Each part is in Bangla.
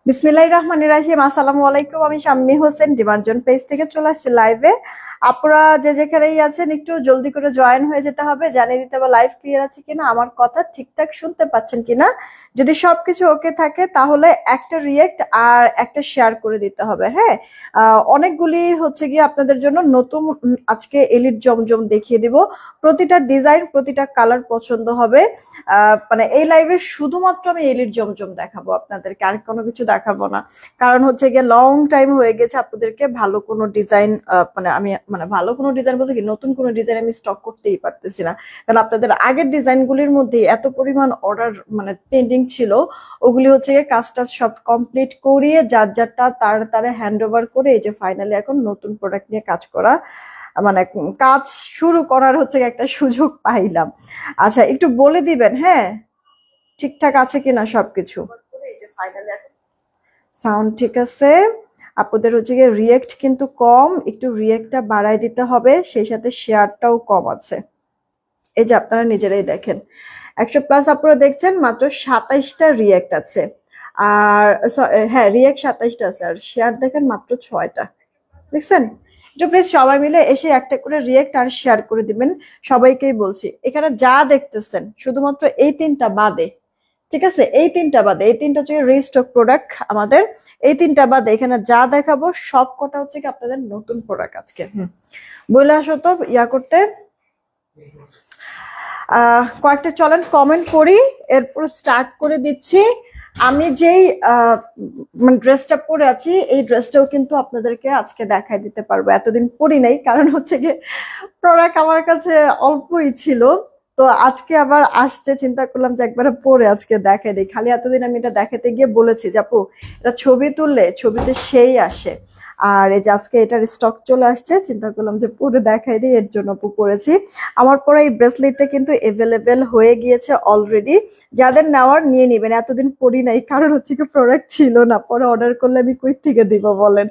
বিসমিল্লাহির রহমানির রহিম। আসসালামু আলাইকুম। আমি শাম্মী হোসেন ডিমান্ড পেজ থেকে চলে আসছি লাইভে। আপনারা যে যেখানেই আছেন একটু জলদি করে জয়েন হয়ে যেতে হবে, জানিয়ে দিতে হবে লাইভ ক্লিয়ার আছে কিনা, আমার কথা ঠিকঠাক শুনতে পাচ্ছেন কিনা। যদি সবকিছু ওকে থাকে তাহলে একটা রিয়েক্ট আর একটা শেয়ার করে দিতে হবে। হ্যাঁ, অনেকগুলি হচ্ছে গিয়ে আপনাদের জন্য নতুন আজকে এলিট জমজম দেখিয়ে দিব। প্রতিটা ডিজাইন প্রতিটা কালার পছন্দ হবে। মানে এই লাইভে শুধুমাত্র আমি এলিট জমজম দেখাবো আপনাদেরকে, আর কোনো কিছু দেখাবো না। কারণ হচ্ছে গিয়ে লং টাইম হয়ে গেছে আপনাদেরকে ভালো কোনো ডিজাইন, মানে ভালো কোনো ডিজাইন বলতে কি নতুন কোনো ডিজাইন আমি স্টক করতেই পারতেছি না। কারণ আপনাদের আগের ডিজাইনগুলির মধ্যে এত পরিমাণ অর্ডার মানে পেন্ডিং ছিল, ওগুলি হচ্ছে গিয়ে কাজটা সব কমপ্লিট করিয়ে যার যারটা তারে হ্যান্ড ওভার করে এই যে ফাইনালি এখন নতুন প্রোডাক্ট নিয়ে কাজ করা, মানে কাজ শুরু করার হচ্ছে একটা সুযোগ পাইলাম। আচ্ছা, একটু বলে দিবেন হ্যাঁ ঠিকঠাক আছে কিনা সবকিছু। সাউন্ড ঠিক আছে। আপনাদের হচ্ছে গিয়ে রিয়েক্ট কিন্তু কম, একটু রিয়েক্টটা বাড়ায় দিতে হবে, সেই সাথে শেয়ারটাও কম আছে। এই যে আপনারা নিজেরাই দেখেন 100+ আপনারা দেখছেন, মাত্র 27টা রিয়েক্ট আছে। আর হ্যাঁ, রিয়েক্ট 27টা আছে, আর শেয়ার দেখেন মাত্র 6টা। দেখছেন? একটু প্লিজ সবাই মিলে এসে একটা করে রিয়েক্ট আর শেয়ার করে দিবেন। সবাইকেই বলছি, এখানে যা দেখতেছেন শুধুমাত্র এই তিনটা বাদে, ঠিক আছে, এই তিনটা বাদে, এই তিনটা হচ্ছে রিস্টক প্রোডাক্ট আমাদের। এই তিনটা বাদে এখানে যা দেখাবো সব কটা হচ্ছে কি আপনাদের নতুন প্রোডাক্ট আজকে। বলে আসো তো ইয়া করতে। কয়েকটা চলেন কমেন্ট করি, এরপর স্টার্ট করে দিচ্ছি। আমি যেই মানে ড্রেসটা পরে আছি এই ড্রেসটাও কিন্তু আপনাদেরকে আজকে দেখাই দিতে পারবো। এতদিন পরি নাই, কারণ হচ্ছে গিয়ে প্রোডাক্ট আমার কাছে অল্পই ছিল। তো আজকে আবার আসছে, চিন্তা করলাম যে একবার পরে আজকে দেখাই দিই। খালি এতদিন আমি এটা দেখাতে গিয়ে বলেছি যে আপু এটা ছবি তুললে ছবিতে সেই আসে, আর এই যে আজকে এটার স্টক চলে আসছে, চিন্তা করলাম যে পরে দেখাই দিই, এর জন্য আপু পরেছি। আমার পরে এই ব্রেসলেটটা কিন্তু এভেলেবেল হয়ে গিয়েছে অলরেডি। যাদের নেওয়ার নিয়ে নেবেন, এতদিন পরি নাই, কারণ হচ্ছে কি প্রোডাক্ট ছিল না, পরে অর্ডার করলে আমি কই থেকে দিব বলেন,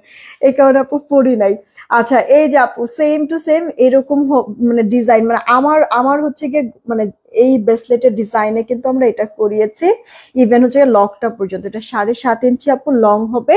এই কারণে আপু পরি নাই। আচ্ছা, এই যে আপু সেম টু সেম এরকম মানে ডিজাইন, মানে আমার আমার হচ্ছে গিয়ে মানে এই ব্রেসলেটের ডিজাইনে কিন্তু আমরা এটা করিয়েছি। ইভেন হচ্ছে লকটা পর্যন্ত এটা 7.5 ইঞ্চি আপু লং হবে।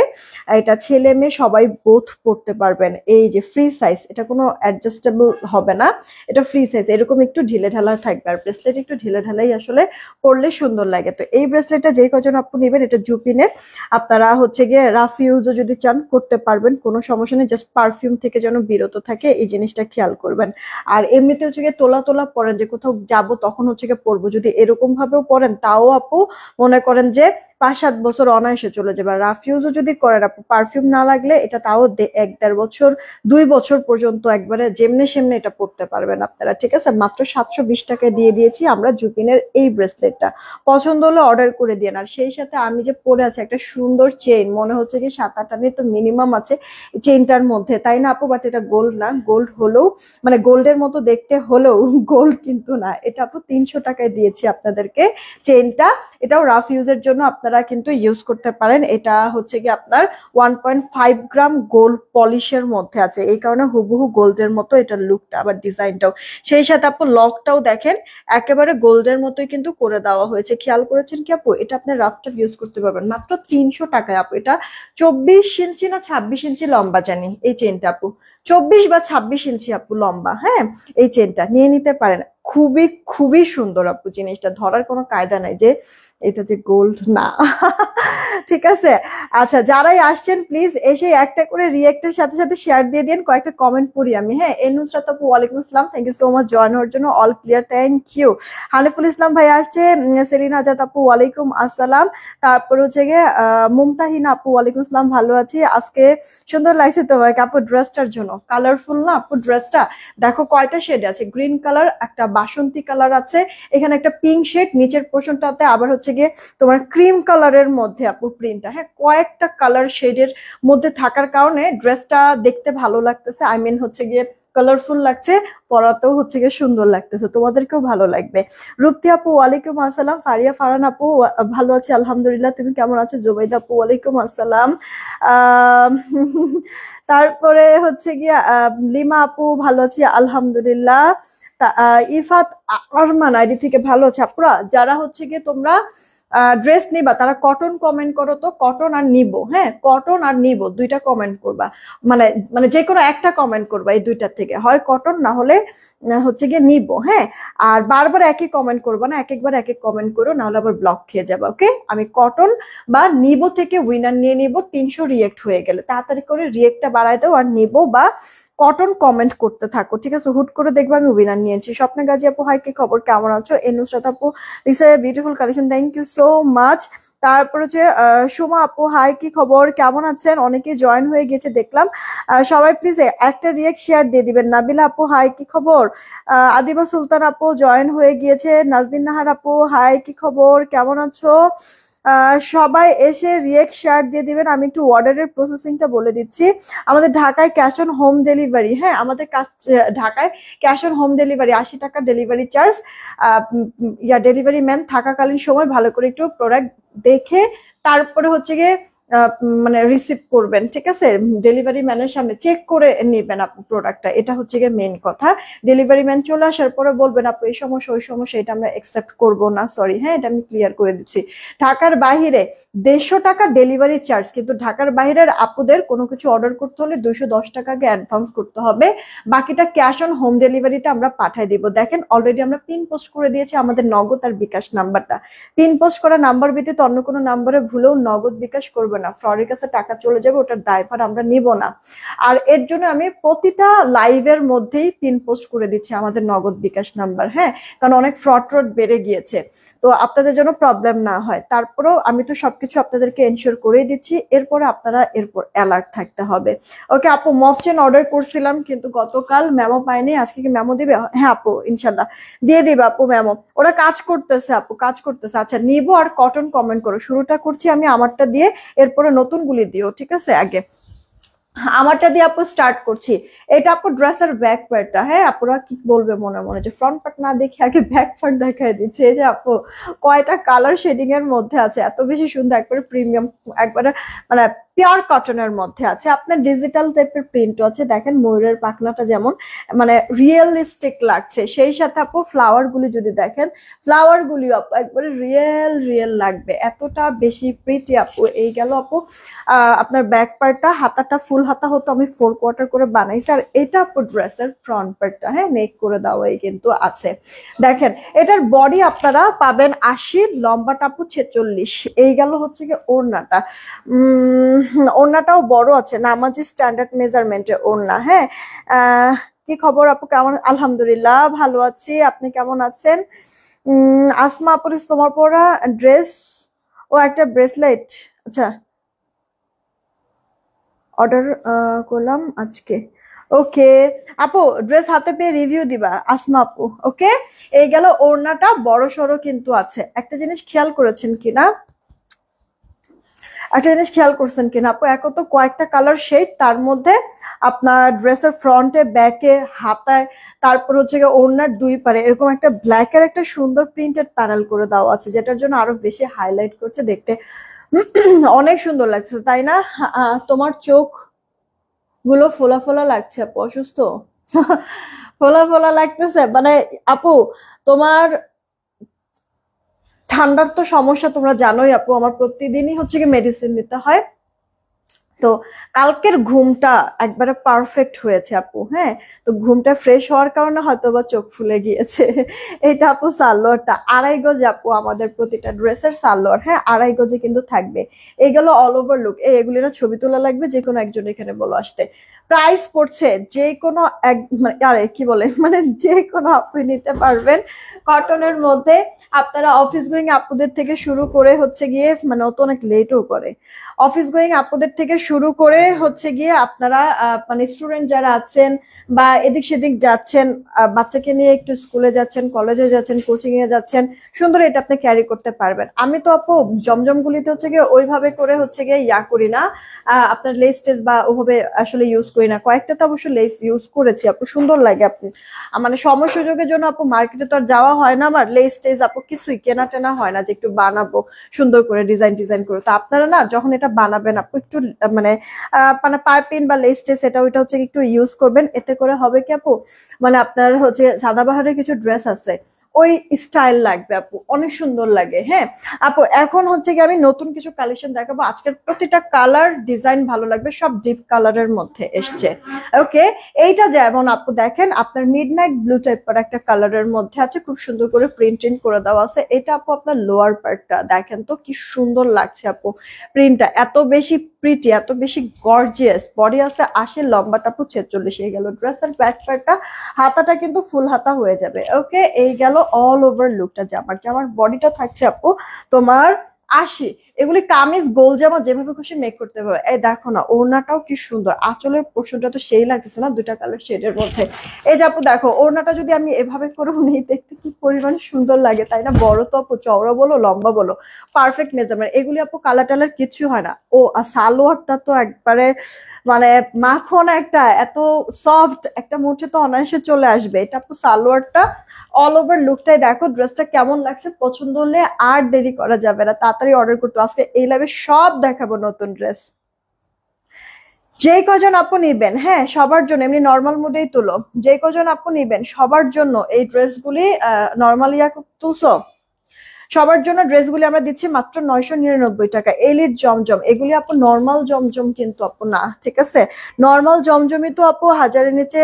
এটা ছেলে মেয়ে সবাই বোথ পড়তে পারবেন। এই যে ফ্রি সাইজ, এটা কোনো অ্যাডজাস্টেবল হবে না, এটা ফ্রি সাইজ, এরকম একটু ঢিলে ঢালা থাকবে। আর ব্রেসলেট একটু ঢিলে ঢালাই আসলে পরলে সুন্দর লাগে। তো এই ব্রেসলেটটা যেই কজন আপু নেবেন, এটা জুপিনের, আপনারা হচ্ছে গিয়ে রাফ ইউজও যদি চান করতে পারবেন, কোনো সমস্যা নেই। জাস্ট পারফিউম থেকে যেন বিরত থাকে এই জিনিসটা খেয়াল করবেন। আর এমনিতে হচ্ছে গিয়ে তোলা তোলা পরেন, যে কোথাও যাবো তখন হচ্ছে গিয়ে পরবো, যদি এরকম ভাবেও পরেন তাও আপু মনে করেন যে 5-7 বছর অনায়াসে চলে যাবে। আর রাফ ইউজও যদি করেন আপু, পারফিউম না লাগলে এটা তাও 1-1.5 বছর 2 বছর পর্যন্ত একবারে যেমনে সেমনে এটা পড়তে পারবেন আপনারা। ঠিক আছে, মাত্র 720 টাকায় দিয়ে দিয়েছি আমরা জুপিনের এই ব্রেসলেটটা। পছন্দ হলে অর্ডার করে দিন। আর সেই সাথে আমি যে পরে আছি একটা সুন্দর চেইন, মনে হচ্ছে কি 7-8 আনি তো মিনিমাম আছে চেইনটার মধ্যে, তাই না আপু? বাট এটা গোল্ড না, গোল্ড হলেও মানে গোল্ডের মতো দেখতে হলেও গোল্ড কিন্তু না। এটা আপু 300 টাকায় দিয়েছি আপনাদেরকে চেইনটা। এটাও রাফ ইউজের জন্য আপনারা কিন্তু ইউজ করতে পারেন। এটা হচ্ছে কি আপনার 1.5 গ্রাম গোল্ড পলিশের মধ্যে আছে, এই কারণে হুবহু গোল্ডের মতো এটার লুকটা, আবার ডিজাইনটাও। সেই সাথে আপু লকটাও দেখেন একেবারে গোল্ডের মতোই কিন্তু করে দেওয়া হয়েছে। খেয়াল করেছেন কি আপু? এটা আপনি রাফটা ইউজ করতে পারবেন মাত্র 300 টাকায় আপু। এটা 24 ইঞ্চি না 26 ইঞ্চি লম্বা জানি এই চেনটা আপু, 24 বা 26 ইঞ্চি আপু লম্বা। হ্যাঁ, এই চেনটা নিয়ে নিতে পারেন। খুবই খুবই সুন্দর আপু, জিনিসটা ধরার কোনো কায়দা নাই যে এটা যে গোল্ড না। ঠিক আছে। আচ্ছা, যারাই আসছেন প্লিজ এসে একটা করে রিয়েক্টের সাথে সাথে শেয়ার দিয়ে দিন। কয়েকটা কমেন্ট পড়ি আমি। হ্যাঁ, এ নুসরাত আপু ওয়ালাইকুম আসসালাম, thank you so much join হওয়ার জন্য, all clear, thank you. Haniful Islam ভাই আসছে, সেলিনা আজাদ আপু ওয়ালাইকুম আসসালাম। তারপর হচ্ছে গিয়ে মুমতাহিনা আপু ওয়ালাইকুম আসসালাম, ভালো আছি। আজকে সুন্দর লাগছে তোমাকে আপু ড্রেসটার জন্য, কালারফুল না আপু ড্রেসটা? দেখো কয়টা শেড আছে, গ্রিন কালার, একটা বাসন্তী কালার আছে, এখানে একটা পিঙ্ক শেড, নিচের পোর্শনটাতে আবার হচ্ছে গিয়ে তোমার ক্রিম কালারের মধ্যে আপু প্রিন্টটা। হ্যাঁ, কয়েকটা কালার শেডের মধ্যে থাকার কারণে ড্রেসটা দেখতে ভালো লাগতেছে, আই মিন হচ্ছে গিয়ে কালারফুল লাগছে, পরাতেও হচ্ছে গিয়ে সুন্দর লাগতেছে, তোমাদেরকেও ভালো লাগবে। রূপতি আপু ওয়ালাইকুম আসসালাম। ফারিয়া ফারান আপু ভালো আছে আলহামদুলিল্লাহ, তুমি কেমন আছো? জুবাইদা আপু ওয়ালাইকুম আসসালাম। তারপরে হচ্ছে গিয়ে লিমা আপু ভালো আছি আলহামদুলিল্লাহ। ইফাত আরমান আইডি থেকে ভালো আছে আপুরা। যারা হচ্ছে গিয়ে তোমরা ড্রেস নিবা তারা কটন কমেন্ট করো তো, কটন আর নিবো। হ্যাঁ, কটন আর নিবো দুইটা কমেন্ট করবা, মানে মানে যে কোনো একটা কমেন্ট করবা এই দুইটার থেকে, হয় কটন না হলে হচ্ছে গিয়ে নিবো। হ্যাঁ, আর বারবার একই কমেন্ট করবা না, এক একবার এক এক কমেন্ট করো, না হলে আবার ব্লক খেয়ে যাবে। ওকে, আমি কটন বা নিবো থেকে উইনার নিয়ে নিবো। 300 রিয়েক্ট হয়ে গেলে তাড়াতাড়ি করে রিয়েক্টটা বাড়ায় দাও আর নিবো বা কটন কমেন্ট করতে থাকো, ঠিক আছে? হুট করে দেখবো আমি উইনার নিয়েছি। স্বপ্নে গাজী আপু হাই, কি খবর, কেমন আছো? নুসরাত আপু লিখছে beautiful collection, thank you so much. তারপর হচ্ছে সোমা আপু হাই, কি খবর, কেমন আছেন? অনেকে জয়েন হয়ে গেছে দেখলাম, সবাই প্লিজ একটা রিয়েক্ট শেয়ার দিয়ে দিবেন। নাবিলা আপু হাই, কি খবর? আদিবা সুলতান আপু জয়েন হয়ে গিয়েছে। নাজদিন নাহার আপু হাই, কি খবর, কেমন আছো? সবাই এসে রিয়েক্ট শেয়ার দিয়ে দিবেন। আমি একটু অর্ডারের প্রসেসিংটা বলে দিচ্ছি। আমাদের ঢাকায় ক্যাশ অন হোম ডেলিভারি, হ্যাঁ আমাদের ঢাকায় ক্যাশ অন হোম ডেলিভারি, 80 টাকা ডেলিভারি চার্জ। ডেলিভারি ম্যান থাকাকালীন সময় ভালো করে একটু প্রোডাক্ট দেখে তারপরে হচ্ছে গিয়ে মানে রিসিভ করবেন, ঠিক আছে? ডেলিভারি ম্যানের সামনে চেক করে নেবেন আপু প্রোডাক্টটা, এটা হচ্ছে গিয়ে মেন কথা। ডেলিভারি ম্যান চলে আসার পরে বলবেন আপু এই সমস্যা ওই সমস্যা, এটা আমরা অ্যাকসেপ্ট করব না, সরি। হ্যাঁ, এটা আমি ক্লিয়ার করে দিচ্ছি। ঢাকার বাহিরে 150 টাকা ডেলিভারি চার্জ, কিন্তু ঢাকার বাহিরের আপুদের কোনো কিছু অর্ডার করতে হলে 210 টাকা আগে অ্যাডভান্স করতে হবে, বাকিটা ক্যাশ অন হোম ডেলিভারিতে আমরা পাঠিয়ে দিব। দেখেন অলরেডি আমরা পিন পোস্ট করে দিয়েছি আমাদের নগদ আর বিকাশ নাম্বারটা। পিন পোস্ট করা নাম্বার ব্যতীত অন্য কোনো নাম্বারে ভুলেও নগদ বিকাশ করবে না, ফ্রডের কাছে টাকা চলে যাবে, ওটার দায়ভার আমরা নিব না। আর এর জন্য আমি প্রতিটা লাইভের মধ্যেই পিন পোস্ট করে দিচ্ছি আমাদের নগদ বিকাশ নাম্বার। হ্যাঁ, কারণ অনেক ফ্রড বেড়ে গিয়েছে, তো আপনাদের জন্য প্রবলেম না হয়। তারপরেও আমি তো সবকিছু আপনাদেরকে এনশিওর করেই দিচ্ছি, এরপরে আপনারা এরপর অ্যালার্ট থাকতে হবে। ওকে আপু, মফ চেন অর্ডার করছিলাম কিন্তু গতকাল মেমো পাইনি, আজকে কি মেমো দিবে? হ্যাঁ আপু ইনশাল্লাহ দিয়ে দিবে আপু মেমো, ওরা কাজ করতেছে আপু, কাজ করতেছে। আচ্ছা নিবো আর কটন কমেন্ট করো, শুরুটা করছি আমি আমারটা দিয়ে, এরপরে নতুনগুলি দিও, ঠিক আছে? আগে আমারটা দিয়ে আপু স্টার্ট করছি। এটা আপু ড্রেসের ব্যাক পার্টটা। হ্যাঁ, আপুরা কি বলবে মনে মনে যে ফ্রন্ট পার্ট না দেখে আগে ব্যাক পার্ট দেখাই দিচ্ছে। এই যে আপু কয়টা কালার শেডিং এর মধ্যে আছে, এত বেশি সুন্দর, একবারে প্রিমিয়াম, একবারে মানে পিওর কটনের মধ্যে আছে। আপনার ডিজিটাল টাইপের প্রিন্টও আছে, দেখেন ময়ূরের পাখনাটা যেমন মানে রিয়েলিস্টিক লাগছে, সেই সাথে আপু ফ্লাওয়ার গুলি যদি দেখেন, ফ্লাওয়ার গুলি আপু একবারে রিয়েল লাগবে, এতটা বেশি প্রিটি আপু। এই গেল আপু আপনার ব্যাক পার্টটা। হাতাটা ফুল হাতা হতো, আমি 4 কোয়ার্টার করে বানাইছি। আর এটা আপু ড্রেসের ফ্রন্ট পার্টটা, হ্যাঁ নেক করে দেওয়া এই কিন্তু আছে। দেখেন এটার বডি আপনারা পাবেন 80, লম্বাটা আপু 46। এই গেল হচ্ছে কি ওড়নাটা। ওড়নাটাও বড় আছে, নামাজি স্ট্যান্ডার্ড মেজারমেন্টের ওড়না। হ্যাঁ, কি খবর আপু, কেমন? আলহামদুলিল্লাহ ভালো আছি, আপনি কেমন আছেন? আসমা আপু তোমার পরা ড্রেস ও একটা ব্রেসলেট, আচ্ছা অর্ডার করলাম আজকে। ওকে আপু, ড্রেস হাতে পেয়ে রিভিউ দিবা আসমা আপু। ওকে, এই গেল ওড়নাটা, বড় সড়ো কিন্তু আছে। একটা জিনিস খেয়াল করেছেন কিনা, একটা জিনিস খেয়াল করছেন কিনা আপু, এক তো কয়েকটা কালার শেড, তার মধ্যে আপনার ড্রেসের ফ্রন্টে, ব্যাকে, হাতায়, তারপর হচ্ছে ওড়নার দুই পারে এরকম একটা ব্ল্যাকের একটা সুন্দর প্রিন্টেড প্যানেল করে দেওয়া আছে, যেটার জন্য আরো বেশি হাইলাইট করছে, দেখতে অনেক সুন্দর লাগছে, তাই না? তোমার চোখ গুলো ফোলা ফোলা লাগছে আপু, অসুস্থ? ফোলা ফোলা লাগতেছে মানে আপু তোমার ঠান্ডার তো সমস্যা তোমরা জানোই আপু, আমার প্রতিদিনই হচ্ছে কি মেডিসিন নিতে হয়। তো কালকের ঘুমটা একবারে পারফেক্ট হয়েছে আপু। হ্যাঁ, তো ঘুমটা ফ্রেশ হওয়ার কারণে হয়তো বা চোখ ফুলে গিয়েছে। এটা আপু সালোয়ারটা 2.5 গজ আপু, আমাদের প্রতিটা ড্রেসের সালোয়ার হ্যাঁ 2.5 গজে কিন্তু থাকবে। এইগুলো অল ওভার লুক, এগুলির ছবি তোলা লাগবে, যে কোনো একজন এখানে বলো আসতে। প্রাইস পড়ছে যে কোনো এক আরে কি বলে মানে যে কোনো আপু নিতে পারবেন কটনের মধ্যে। আপনারা অফিস গোয়িং আপুদের থেকে শুরু করে হচ্ছে গিয়ে মানে ও তো অনেক লেটও করে, অফিস গোয়িং আপুদের থেকে শুরু করে হচ্ছে গিয়ে আপনারা মানে স্টুডেন্ট যারা আছেন বা এদিক সেদিক যাচ্ছেন, বাচ্চাকে নিয়ে একটু স্কুলে যাচ্ছেন, কলেজে যাচ্ছেন, কোচিং এ যাচ্ছেন, সুন্দর এটা আপনি ক্যারি করতে পারবেন। আমি তো আপু জমজমগুলিতে হচ্ছে গিয়ে ওইভাবে করে হচ্ছে গিয়ে ইয়া করি না, আপনার লেস টেস বা ওভাবে আসলে ইউজ করি না। কয়েকটা তো অবশ্য লেস ইউজ করেছি আপু, সুন্দর লাগে। আপনি মানে সময় সুযোগের জন্য আপু মার্কেটে তো আর যাওয়া হয় না, আমার লেস টেস আপু কিছুই কেনা টেনা হয় না যে একটু বানাবো সুন্দর করে ডিজাইন করে। তো আপনারা না যখন এটা যেটা বানাবেন আপু একটু মানে মানে পাইপিং বা লেস টেস এটা ওইটা হচ্ছে একটু ইউজ করবেন, এতে করে হবে কি আপু মানে আপনার হচ্ছে সাদাবাহারের কিছু ড্রেস আছে ওই স্টাইল লাগবে আপু, অনেক সুন্দর লাগে। হ্যাঁ আপু এখন হচ্ছে কি আমি নতুন কিছু কালেকশন দেখাবো, আজকের প্রতিটা কালার ডিজাইন ভালো লাগবে, সব ডিপ কালারের মধ্যে এসছে। ওকে, এইটা যেমন আপু দেখেন আপনার মিডনাইট ব্লু টাইপের একটা কালারের মধ্যে আছে, খুব সুন্দর করে প্রিন্টিং করে দেওয়া আছে। এটা আপু আপনার লোয়ার পার্টটা দেখেন তো কি সুন্দর লাগছে আপু, প্রিন্টটা এত বেশি প্রিটি, এত বেশি গর্জিয়াস। বডি আছে 80, লম্বাটা আপু 46 হয়ে গেল। ড্রেসের ব্যাক পার্টটা হাতাটা কিন্তু ফুল হাতা হয়ে যাবে। ওকে, এই গেল অল ওভার লুকটা। জামার বডিটা থাকছে আপু তোমার 80। এগুলি কামিজ গোল জামা যেভাবে খুশি মেক করতে পারবে। এই দেখো না ওড়নাটাও কি সুন্দর, আঁচলের পোর্শনটা তো সেই লাগতেছে না দুইটা কালার শেডের মধ্যে। এই যে আপু দেখো ওড়নাটা যদি আমি এভাবে করে নিই দেখতে কি পরিমাণ সুন্দর লাগে তাই না? বড় তো আপু, চওড়া বলো লম্বা বলো পারফেক্ট মেজারমেন্ট। এগুলি আপু কালার টালার কিছু হয় না। ও আর সালোয়ারটা তো একবারে মানে মাখন একটা, এত সফট একটা মুঠে তো অনায়াসে চলে আসবে। এটা আপু সালোয়ারটা, অল ওভার লুকটাই দেখো। ড্রেসটা কেমন লাগছে পছন্দ হলে আর দেরি করা যাবে না, তাড়াতাড়ি অর্ডার করতে। আজকে এই লাইভে সব দেখাবো নতুন ড্রেস, যে কজন আপু নিবেন হ্যাঁ সবার জন্য, এমনি নর্মাল মুডেই তুলো, যে কজন আপু নিবেন সবার জন্য এই ড্রেসগুলি নর্মালি তুলছো সবার জন্য ড্রেসগুলি আমরা দিচ্ছি মাত্র 999 টাকা। এলিট জমজম, এগুলি আপু নর্মাল জমজম কিন্তু আপু না, ঠিক আছে? নর্মাল জমজমই তো আপু 1000-এর নিচে,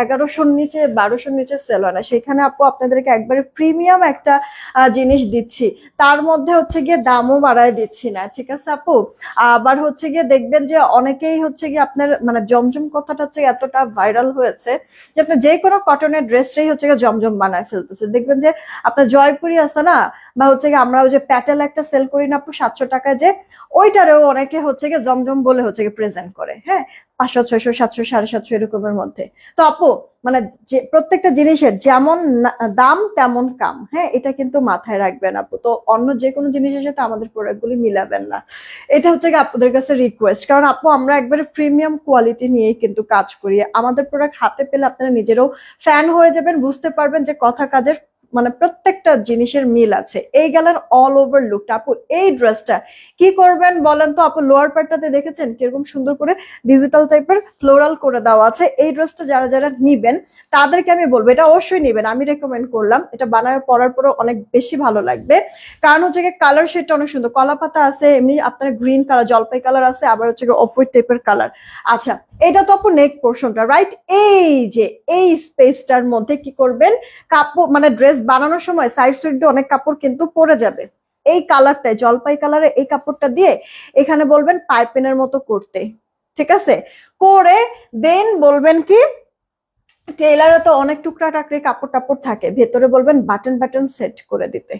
1100-র নিচে, 1200-র নিচে সেল হয় না। সেখানে আপু আপনাদেরকে একবারে প্রিমিয়াম একটা জিনিস দিচ্ছি, তার মধ্যে হচ্ছে গিয়ে দামও বাড়ায় দিচ্ছি না, ঠিক আছে আপু? আবার হচ্ছে গিয়ে দেখবেন যে অনেকেই হচ্ছে গিয়ে আপনার মানে জমজম কথাটা হচ্ছে এতটা ভাইরাল হয়েছে যে আপনি যে কোনো কটনের ড্রেসটাই হচ্ছে গিয়ে জমজম বানায় ফেলতেছে। দেখবেন যে আপনার জয়পুরি আছে না, বা হচ্ছে গিয়ে আমরা ওই যে প্যাটেল একটা সেল করি না আপু 700 টাকায়, যে ওইটারেও অনেকে হচ্ছে গিয়ে জমজম বলে হচ্ছে গিয়ে প্রেজেন্ট করে। হ্যাঁ 500, 600, 700, 750 এরকমের মধ্যে। তো আপু মানে যে প্রত্যেকটা জিনিসের যেমন দাম তেমন কাম, হ্যাঁ এটা কিন্তু মাথায় রাখবেন আপু। তো অন্য যে কোনো জিনিসের সাথে আমাদের প্রোডাক্টগুলি মিলাবেন না, এটা হচ্ছে গিয়ে আপনাদের কাছে রিকোয়েস্ট। কারণ আপু আমরা একবারে প্রিমিয়াম কোয়ালিটি নিয়েই কিন্তু কাজ করি, আমাদের প্রোডাক্ট হাতে পেলে আপনারা নিজেরাও ফ্যান হয়ে যাবেন, বুঝতে পারবেন যে কথা কাজের মানে প্রত্যেকটা জিনিসের মিল আছে। এই গেলেন অল ওভার লুকটা। আপু এই ড্রেসটা কি করবেন বলেন তো আপু? লোয়ার পার্টটাতে দেখেছেন কিরকম সুন্দর করে ডিজিটাল টাইপের ফ্লোরাল করে দেওয়া আছে। এই ড্রেসটা যারা যারা নিবেন তাদেরকে আমি বলবো এটা অবশ্যই নিবেন, আমি রেকমেন্ড করলাম। এটা বানায় পরার পরে অনেক বেশি ভালো লাগবে, কারণ হচ্ছে কালার শেডটা অনেক সুন্দর, কলা পাতা আছে, এমনি আপনার গ্রিন কালার, জলপাই কালার আছে, আবার হচ্ছে অফ হোয়াইট টাইপের কালার। আচ্ছা এটা তো আপু নেক পোর্শনটা, রাইট? এই যে এই স্পেসটার মধ্যে কি করবেন, কাপড় মানে ড্রেস বানানোর সময় সাইড সুইড দিয়ে অনেক কাপড় কিন্তু পরে যাবে। এই কালারটায় জলপাই কালারে এই কাপড়টা দিয়ে এখানে বলবেন পাইপিনের মতো করতে, ঠিক আছে? করে দেন বলবেন কি টেইলারে তো অনেক টুকরা টাকরি কাপড় টাপড় থাকে, ভেতরে বলবেন বাটন বাটন সেট করে দিতে,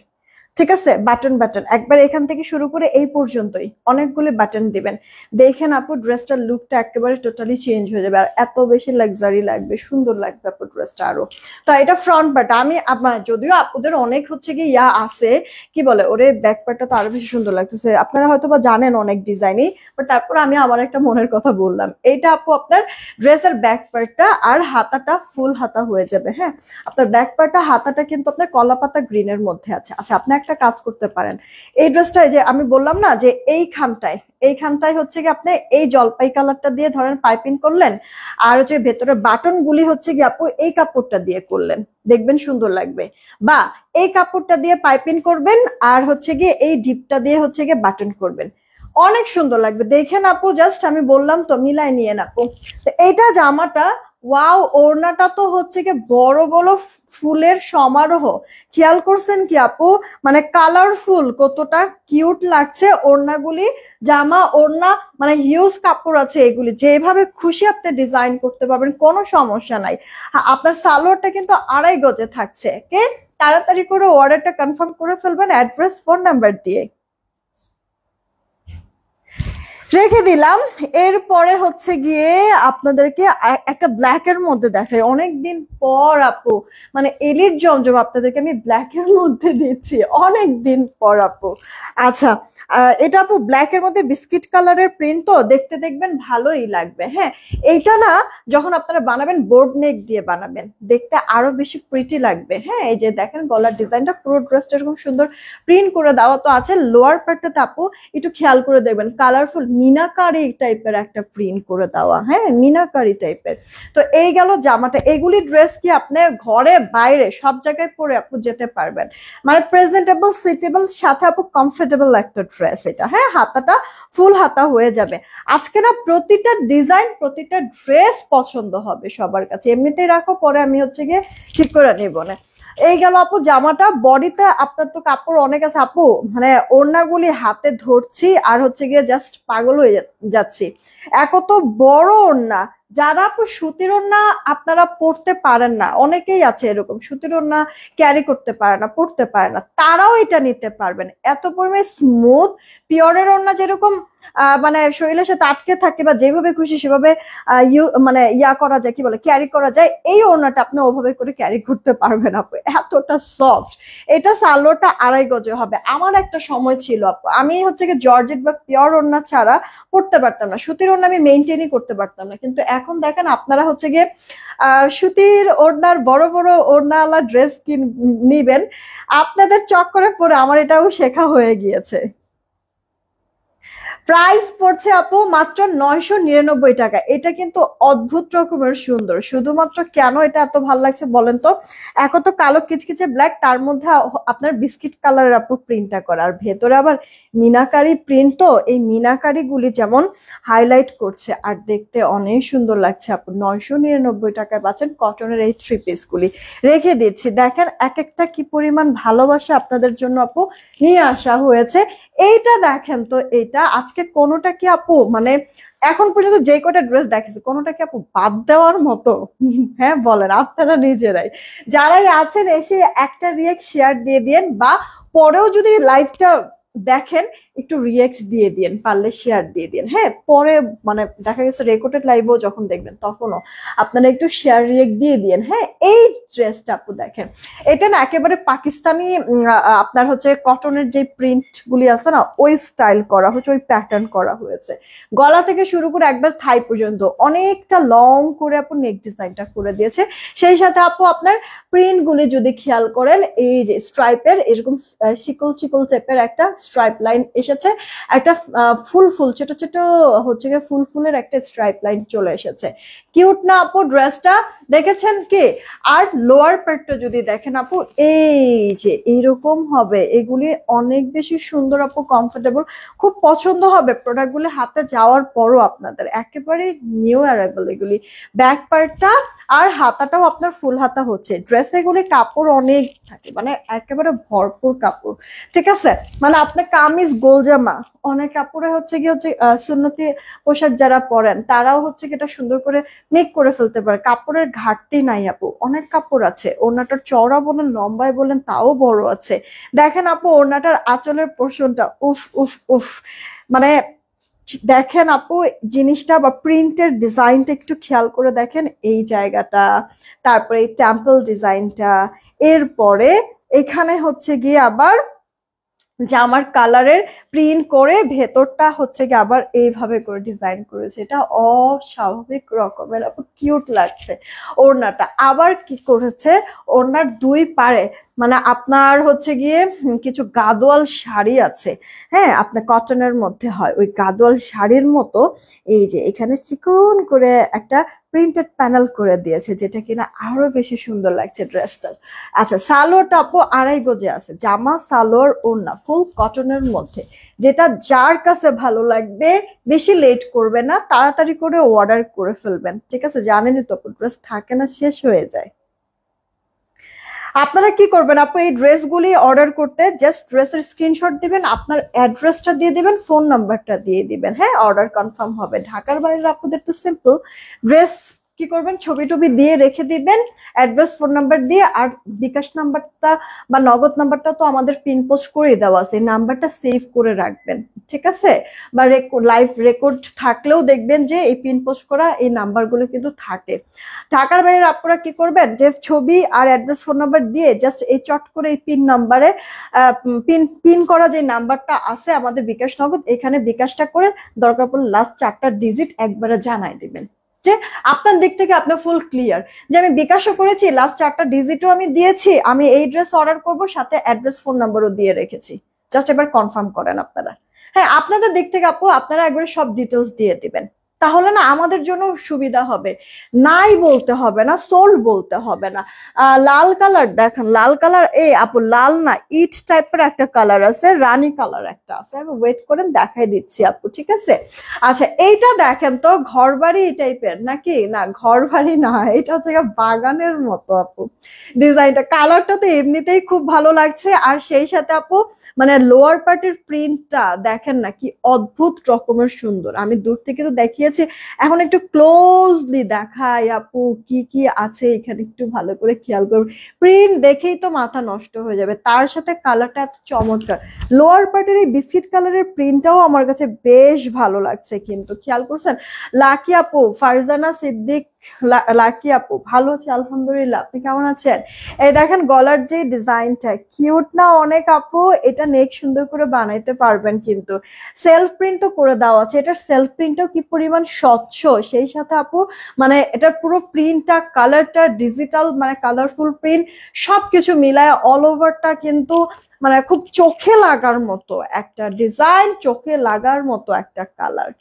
ঠিক আছে? বাটন বাটন একবার এখান থেকে শুরু করে এই পর্যন্তই অনেকগুলি বাটন দিবেন। দেখেন আপু ড্রেসটার লুকটা একেবারে টোটালি চেঞ্জ হয়ে যাবে, আর এত বেশি লাক্সারি লাগবে, সুন্দর লাগবে আপু ড্রেসটা আরো। তো এটা ফ্রন্ট পার্ট। আমি আপনার যদিও আপুদের অনেক হচ্ছে কি ইয়া আছে কি বলে ওরে, ব্যাক পার্টটা তো আরো বেশি সুন্দর লাগতেছে, আপনারা হয়তো বা জানেন অনেক ডিজাইনই, বাট তারপর আমি আমার একটা মনের কথা বললাম। এইটা আপু আপনার ড্রেসের ব্যাক পার্টটা, আর হাতাটা ফুল হাতা হয়ে যাবে। হ্যাঁ আপনার ব্যাক পার্টটা হাতাটা কিন্তু আপনার কলা পাতা গ্রিনের মধ্যে আছে। আচ্ছা আপনি একটা কাজ করতে পারেন, এই ড্রেসটাই যে আমি বললাম না যে এইখানটায় হচ্ছে কি আপনি এই জলপাই কালারটা দিয়ে ধরেন পাইপিং করলেন, আর হচ্ছে ভেতরে বাটন গুলি হচ্ছে কি আপু এই কাপড়টা দিয়ে করলেন, দেখবেন সুন্দর লাগবে। বা এই কাপড়টা দিয়ে পাইপিং করবেন, আর হচ্ছে গিয়ে এই ডিপটা দিয়ে হচ্ছে গিয়ে বাটন করবেন, অনেক সুন্দর লাগবে। দেখেন আপু জাস্ট আমি বললাম তো মিলাই নিয়ে আপু। এইটা জামাটা ওয়াও, ওড়নাটা তো হচ্ছে কি বড় বড় ফুলের সমারোহ, খেয়াল করছেন কি আপু? মানে কালারফুল কতটা কিউট লাগছে ওড়নাগুলি। জামা ওড়না মানে হিউজ কাপড় আছে, এগুলি যেভাবে খুশি আপনি ডিজাইন করতে পারবেন, কোনো সমস্যা নাই। আপনার সালোয়ারটা কিন্তু 2.5 গজে থাকছে। কে তাড়াতাড়ি করে অর্ডারটা কনফার্ম করে ফেলবেন অ্যাড্রেস ফোন নাম্বার দিয়ে। রেখে দিলাম। এরপরে হচ্ছে গিয়ে আপনাদেরকে একটা ব্ল্যাক এর মধ্যে দেখাই, অনেকদিন পর আপু, মানে এলিট জমজম আপনাদেরকে আমি ব্ল্যাক এর মধ্যে দিচ্ছি, অনেক দিন পর আপু। আচ্ছা, এটা আপু ব্ল্যাক এর মধ্যে বিস্কিট কালারের প্রিন্ট, তো দেখতে দেখবেন ভালোই লাগবে। হ্যাঁ, এইটা না যখন আপনারা বানাবেন বোর্ড নেক দিয়ে বানাবেন, দেখতে আরো বেশি প্রিটি লাগবে। হ্যাঁ, এই যে দেখেন গলার ডিজাইনটা, পুরো ড্রেসটা এরকম সুন্দর প্রিন্ট করে দেওয়া তো আছে। লোয়ার পার্টটাতে আপু একটু খেয়াল করে দেখবেন, কালারফুল মিনাকারি টাইপের একটা প্রিন্ট করে দেওয়া। হ্যাঁ, মিনাকারি টাইপের। তো এই গেল জামাটা। এগুলি ড্রেস কি আপনি ঘরে বাইরে সব জায়গায় পরে আপু যেতে পারবেন, মানে প্রেজেন্টেবল, সুইটেবল, সাথে আপু কমফোর্টেবল একটা ড্রেস এটা। হ্যাঁ, হাতাটা ফুল হাতা হয়ে যাবে। আজকে না প্রতিটা ডিজাইন, প্রতিটা ড্রেস পছন্দ হবে সবার কাছে। এমনিতেই রাখো, পরে আমি হচ্ছে গিয়ে ঠিক করে নিব না। এই গেল আপু জামাটা। বডিতে আপনার তো কাপড় অনেক আছে আপু, মানে ওড়নাগুলি হাতে ধরছি আর হচ্ছে গিয়ে জাস্ট পাগল হয়ে যাচ্ছি, এত বড় ওড়না। যারা আপু সুতির ওড়না আপনারা পরতে পারেন না, অনেকেই আছে এরকম, সুতির ওড়না ক্যারি করতে পারে না, পরতে পারে না, তারাও এটা নিতে পারবেন। এত পরিমাণে স্মুথ, পিওরের ওড়না যেরকম মানে শরীরের সাথে আটকে থাকে বা যেভাবে খুশি সেভাবে মানে ইয়া করা যায়, কি বলে, ক্যারি করা যায়, এই ওড়নাটা আপনি ওভাবে করে ক্যারি করতে পারবেন আপু, এতটা সফট। এটা সালোয়ারটা 2.5 গজে হবে। আমার একটা সময় ছিল আপু, আমি হচ্ছে কি জর্জেট বা পিওর ওড়না ছাড়া পড়তে পারতাম না, সুতির ওড়না আমি মেনটেনই করতে পারতাম না। কিন্তু এখন দেখেন আপনারা হচ্ছে গিয়ে সুতির ওড়নার বড় বড় ওড়নাওয়ালা ড্রেস নিবেন, আপনাদের চক্করে পরে আমার এটাও শেখা হয়ে গিয়েছে। প্রাইস পড়ছে আপু মাত্র 999 টাকা। এটা কিন্তু অদ্ভুত রকমের সুন্দর। শুধুমাত্র কেন এটা এত ভালো লাগছে বলেন তো, এক তো কালো কিচকিচে ব্ল্যাক, তার মধ্যে আপনার বিস্কিট কালারের আপু প্রিন্টটা করা, আর ভেতরে আবার মিনাকারি প্রিন্ট। তো এই মিনাকারি গুলি যেমন হাইলাইট করছে আর দেখতে অনেক সুন্দর লাগছে আপু। 999 টাকায় পাচ্ছেন কটনের এই 3 পিস গুলি। রেখে দিচ্ছি, দেখেন এক একটা কি পরিমাণ ভালোবাসা আপনাদের জন্য আপু নিয়ে আসা হয়েছে। এইটা দেখেন তো, এইটা আজকে কোনোটা কি আপু, মানে এখন পর্যন্ত যে কটা ড্রেস দেখেছি কোনোটা কি আপু বাদ দেওয়ার মতো? হ্যাঁ বলেন আপনারা নিজেরাই, যারাই আছেন এসে একটা রিয়েক্ট শেয়ার দিয়ে দিন, বা পরেও যদি লাইভটা দেখেন একটু রিয়েক্ট দিয়ে দিন, পারলে শেয়ার দিয়ে দিন। হ্যাঁ, পরে মানে দেখা গেছে রেকর্ডেড লাইভও যখন দেখবেন তখনও আপনারা একটু শেয়ার রিয়েক্ট দিয়ে দিন। হ্যাঁ, এই ড্রেসটা আপু দেখেন, এটা না একেবারে পাকিস্তানি আপনার হচ্ছে কটনের যে প্রিন্ট গুলি আছে না, ওই স্টাইল করা হচ্ছে, ওই প্যাটার্ন করা হয়েছে। গলা থেকে শুরু করে একবার থাই পর্যন্ত অনেকটা লং করে আপু নেক ডিজাইনটা করে দিয়েছে। সেই সাথে আপু আপনার প্রিন্ট গুলি যদি খেয়াল করেন, এই যে স্ট্রাইপের এরকম শিকল শিকল টাইপের একটা স্ট্রাইপ লাইন এসেছে, একটা ফুল ফুল ছোট ছোট হচ্ছে গিয়ে ফুল ফুলের একটা স্ট্রাইপ লাইন চলে এসেছে। কিউট না আপু ড্রেসটা? দেখেছেন কি? আর লোয়ার পার্টটা যদি দেখেন আপু, এই যে এইরকম হবে, এগুলি অনেক বেশি সুন্দর আপু, কমফোর্টেবল, খুব পছন্দ হবে প্রোডাক্টগুলি হাতে যাওয়ার পরও আপনাদের, একেবারে নিউ অ্যারাইভাল এগুলি। ব্যাক পার্টটা আর হাতাটাও আপনার ফুল হাতা হচ্ছে। ড্রেস এগুলি কাপড় অনেক থাকে, মানে একেবারে ভরপুর কাপড়, ঠিক আছে। মানে আপনার কামিজ গোলজামা অনেক কাপড়ে হচ্ছে কি হচ্ছে সুন্নতি পোশাক যারা পরেন তারাও হচ্ছে কি এটা সুন্দর করে মেক করে ফেলতে পারে, কাপড়ের ঘাটতি নাই আপু, অনেক কাপড় আছে। ওড়নাটার চওড়া বলেন লম্বায় বলেন তাও বড় আছে। দেখেন আপু ওড়নাটার আঁচলের পোর্শনটা, উফ উফ উফ, মানে দেখেন আপু জিনিসটা বা প্রিন্টের ডিজাইনটা একটু খেয়াল করে দেখেন, এই জায়গাটা, তারপরে এই টেম্পল ডিজাইনটা, এরপরে এখানে হচ্ছে গিয়ে আবার জামার কালারের প্রিন্ট করে ভেতরটা হচ্ছে গিয়ে আবার এইভাবে করে ডিজাইন করেছে। এটা অস্বাভাবিক রকমের আপু কিউট লাগছে। ওড়নাটা আবার কি করেছে, ওড়নার দুই পারে মানে আপনার হচ্ছে গিয়ে কিছু গাদোয়াল শাড়ি আছে। হ্যাঁ, আপনার কটনের মধ্যে হয়, ওই গাদোয়াল শাড়ির মতো এই যে এখানে চিকন করে একটা প্রিন্টেড প্যানেল করে দিয়েছে, যেটা কিনা আরো বেশি সুন্দর লাগছে ড্রেসটা। আচ্ছা, সালোয়ারটা আপু 2.5 গজে আছে, জামা সালোয়ার ওড়না ফুল কটনের মধ্যে, যেটা যার কাছে ভালো লাগবে বেশি লেট করবে না, তাড়াতাড়ি করে অর্ডার করে ফেলবেন, ঠিক আছে। জানেনই তো ড্রেস থাকে না, শেষ হয়ে যায়। আপনারা কি করবেন আপু, এই ড্রেসগুলি অর্ডার করতে জাস্ট ড্রেসের স্ক্রিনশট দিবেন, আপনার অ্যাড্রেসটা দিয়ে দিবেন, ফোন নাম্বারটা দিয়ে দিবেন। হ্যাঁ, অর্ডার কনফার্ম হবে। ঢাকার বাইরের আপুদের তো সিম্পল, ড্রেস কি করবেন, ছবি টবি দিয়ে রেখে দিবেন, অ্যাড্রেস ফোন নাম্বার দিয়ে, আর বিকাশ নাম্বারটা বা নগদ নাম্বারটা তো আমাদের পিন পোস্ট করে দেওয়া আছে, নাম্বারটা সেভ করে রাখবেন, ঠিক আছে? বা লাইভ রেকর্ড থাকলেও দেখবেন যে এই পিন পোস্ট করা এই নাম্বারগুলো কিন্তু থাকে। ঢাকার বাইরে আপনারা কি করবেন, যে ছবি আর অ্যাড্রেস ফোন নাম্বার দিয়ে জাস্ট এই চট করে এই পিন নাম্বারে পিন করা যে নাম্বারটা আছে আমাদের বিকাশ নগদ, এখানে বিকাশটা করে দরকার পড়লে লাস্ট 4টা ডিজিট একবারে জানাই দিবেন যে আপনার দিক থেকে আপনার ফুল ক্লিয়ার যে আমি বিকাশও করেছি, লাস্ট 4টা ডিজিটও আমি দিয়েছি, আমি এই ড্রেস অর্ডার করব, সাথে অ্যাড্রেস ফোন নাম্বারও দিয়ে রেখেছি। জাস্ট এবার কনফার্ম করেন আপনারা। হ্যাঁ, আপনাদের দিক থেকে আপু আপনারা একবারে সব ডিটেলস দিয়ে দিবেন, তাহলে না আমাদের জন্য সুবিধা হবে, নাই বলতে হবে না, সোল্ড বলতে হবে না। লাল কালার দেখেন, লাল কালার, এই আপু লাল না, ইট টাইপের একটা কালার আছে, রানী কালার একটা আছে, আমি ওয়েট করেন দেখাই দিচ্ছি আপু, ঠিক আছে? আচ্ছা, এইটা দেখেন তো ঘরবাড়ি টাইপের নাকি? না, ঘরবাড়ি না, এটা হচ্ছে বাগানের মতো আপু ডিজাইনটা, কালারটা তো এমনিতেই খুব ভালো লাগছে, আর সেই সাথে আপু মানে লোয়ার পার্টের প্রিন্টটা দেখেন না কি অদ্ভুত রকমের সুন্দর। আমি দূর থেকে তো দেখিয়েছি, এখন একটু ক্লোজলি দেখাই আপু কি কি আছে এখানে, একটু ভালো করে খেয়াল করবেন, প্রিন্ট দেখেই তো মাথা নষ্ট হয়ে যাবে, তার সাথে কালারটা এত চমৎকার। লোয়ার পার্টের এই বিস্কিট কালারের প্রিন্টটাও আমার কাছে বেশ ভালো লাগছে, কিন্তু খেয়াল করছেন? লাকি আপু, ফারজানা সিদ্দিক, লাকি আপু ভালো আছে আলহামদুলিল্লাহ, আপনি কেমন আছেন? এই দেখেন গলার যে ডিজাইনটা কিউট না অনেক আপু, এটা নেক সুন্দর করে বানাইতে পারবেন, কিন্তু সেলফ প্রিন্টও করে দেওয়া আছে, এটার সেলফ প্রিন্টও কি পরিমাণ স্বচ্ছ, সেই সাথে আপু মানে এটার পুরো প্রিন্টটা, কালারটা ডিজিটাল, মানে কালারফুল প্রিন্ট, সবকিছু মিলায় অল ওভারটা কিন্তু মানে খুব চোখে লাগার মতো একটা ডিজাইন, চোখে লাগার মতো একটা কালার।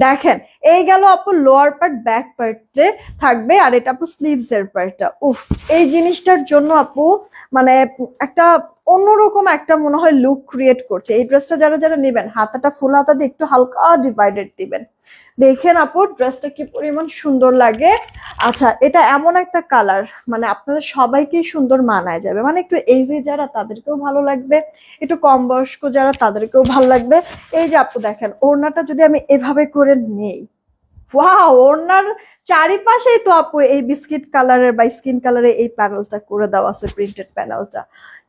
দেখেন, এই গেল আপু লোয়ার পার্ট, ব্যাক পার্টে থাকবে, আর এটা আপু স্লিভস এর পার্টটা। উফ, এই জিনিসটার জন্য আপু মানে একটা অন্যরকম একটা মনে হয় লুক ক্রিয়েট করছে। এই ড্রেসটা যারা যারা নেবেন, হাতাটা ফুল হাতা দিয়ে একটু হালকা ডিভাইডেড দিবেন, দেখেন আপু ড্রেসটা কি পরিমাণ সুন্দর লাগে। আচ্ছা, এটা এমন একটা কালার মানে আপনাদের সবাইকেই সুন্দর মানায় যাবে, মানে একটু এজে যারা তাদেরকেও ভালো লাগবে, একটু কম বয়স্ক যারা তাদেরকেও ভালো লাগবে। এই যে আপু দেখেন, ওড়নাটা যদি আমি এভাবে করে নেই, ওয়াও, ওড়নার চারিপাশেই তো আপু এই বিস্কিট কালারের বা স্কিন কালারের এই প্যানেলটা করে দেওয়া আছে, প্রিন্টেড প্যানেলটা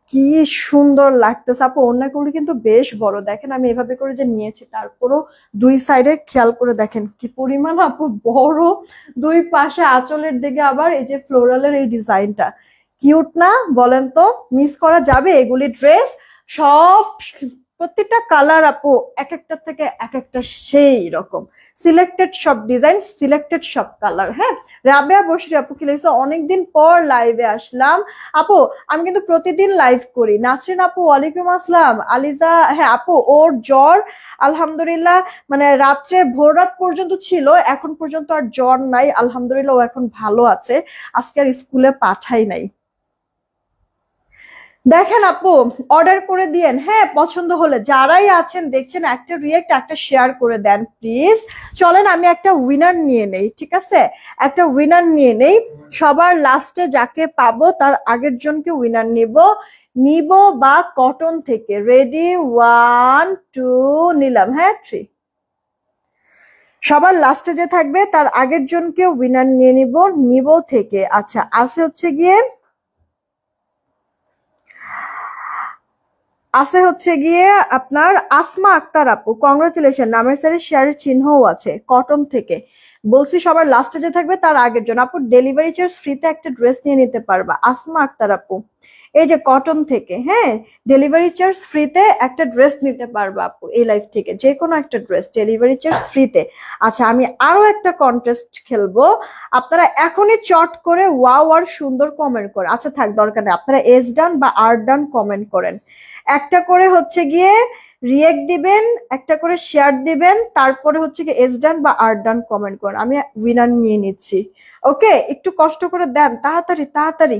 কি সুন্দর লাগতেছে আপু। ওড়নাগুলো কিন্তু বেশ বড়, দেখেন আমি এভাবে করে যে নিয়েছি, তারপরও দুই সাইডে খেয়াল করে দেখেন কি পরিমাণ আপু বড়, দুই পাশে আঁচলের দিকে আবার এই যে ফ্লোরালের এই ডিজাইনটা, কিউট না বলেন তো? মিস করা যাবে এগুলি ড্রেস? সব প্রত্যেকটা কালার আপু এক একটা থেকে এক একটা সেই রকম, সিলেক্টেড সব ডিজাইন, সিলেক্টেড সব কালার। হ্যাঁ, রাবেয়া বসরি আপু কি লিখছে, অনেকদিন পর লাইভে আসলাম আপু, আমি কিন্তু প্রতিদিন লাইভ করি। নাসরিন আপু ওয়ালাইকুম আসসালাম। আলিজা, হ্যাঁ আপু ওর জ্বর আলহামদুলিল্লাহ, মানে রাত্রে ভোর রাত পর্যন্ত ছিল, এখন পর্যন্ত আর জ্বর নাই আলহামদুলিল্লাহ, ও এখন ভালো আছে, আজকে আর স্কুলে পাঠাই নাই। দেখেন আপু অর্ডার করে দিয়েন, হ্যাঁ পছন্দ হলে যারাই আছেন দেখছেন একটা রিয়েক্ট একটা শেয়ার করে দেন প্লিজ। চলেন আমি একটা উইনার নিয়ে নেই, ঠিক আছে? একটা উইনার নিয়ে নেই, সবার লাস্টে যাকে পাবো তার আগের জনকে উইনার নিব বা কটন থেকে। রেডি, 1 2 নিলাম, হ্যাঁ 3। সবার লাস্টে যে থাকবে তার আগের জনকে উইনার নিয়ে নিব থেকে। আচ্ছা, আছে হচ্ছে গিয়ে আপনার আসমা আক্তার আপু, কংগ্রাচুলেশন, নামের সাথে শেয়ারের চিহ্নও আছে, কটন থেকে। বলছি সবার লাস্টে যে থাকবে তার আগের জন আপু ডেলিভারি চার্জ ফ্রিতে একটা ড্রেস নিয়ে নিতে পারবা। আসমা আক্তার আপু, এই যে কটন থেকে, হ্যাঁ ডেলিভারি চার্জ ফ্রিতে একটা ড্রেস নিতে পারবা আপু, এই লাইফ থেকে যে কোনো একটা ড্রেস ডেলিভারি চার্জ ফ্রিতে। আচ্ছা, আমি আরো একটা কন্টেস্ট খেলবো, আপনারা এখনই চট করে ওয়াও আর সুন্দর কমেন্ট করে, আচ্ছা থাক দরকার নেই, আপনারা এস ডান বা আর ডান কমেন্ট করেন, একটা করে হচ্ছে গিয়ে রিয়েক্ট দিবেন, একটা করে শেয়ার দিবেন, তারপরে হচ্ছে গিয়ে এস ডান বা আর ডান কমেন্ট করেন। আমি উইনার নিয়ে নিচ্ছি, ওকে একটু কষ্ট করে দেন, তাড়াতাড়ি তাড়াতাড়ি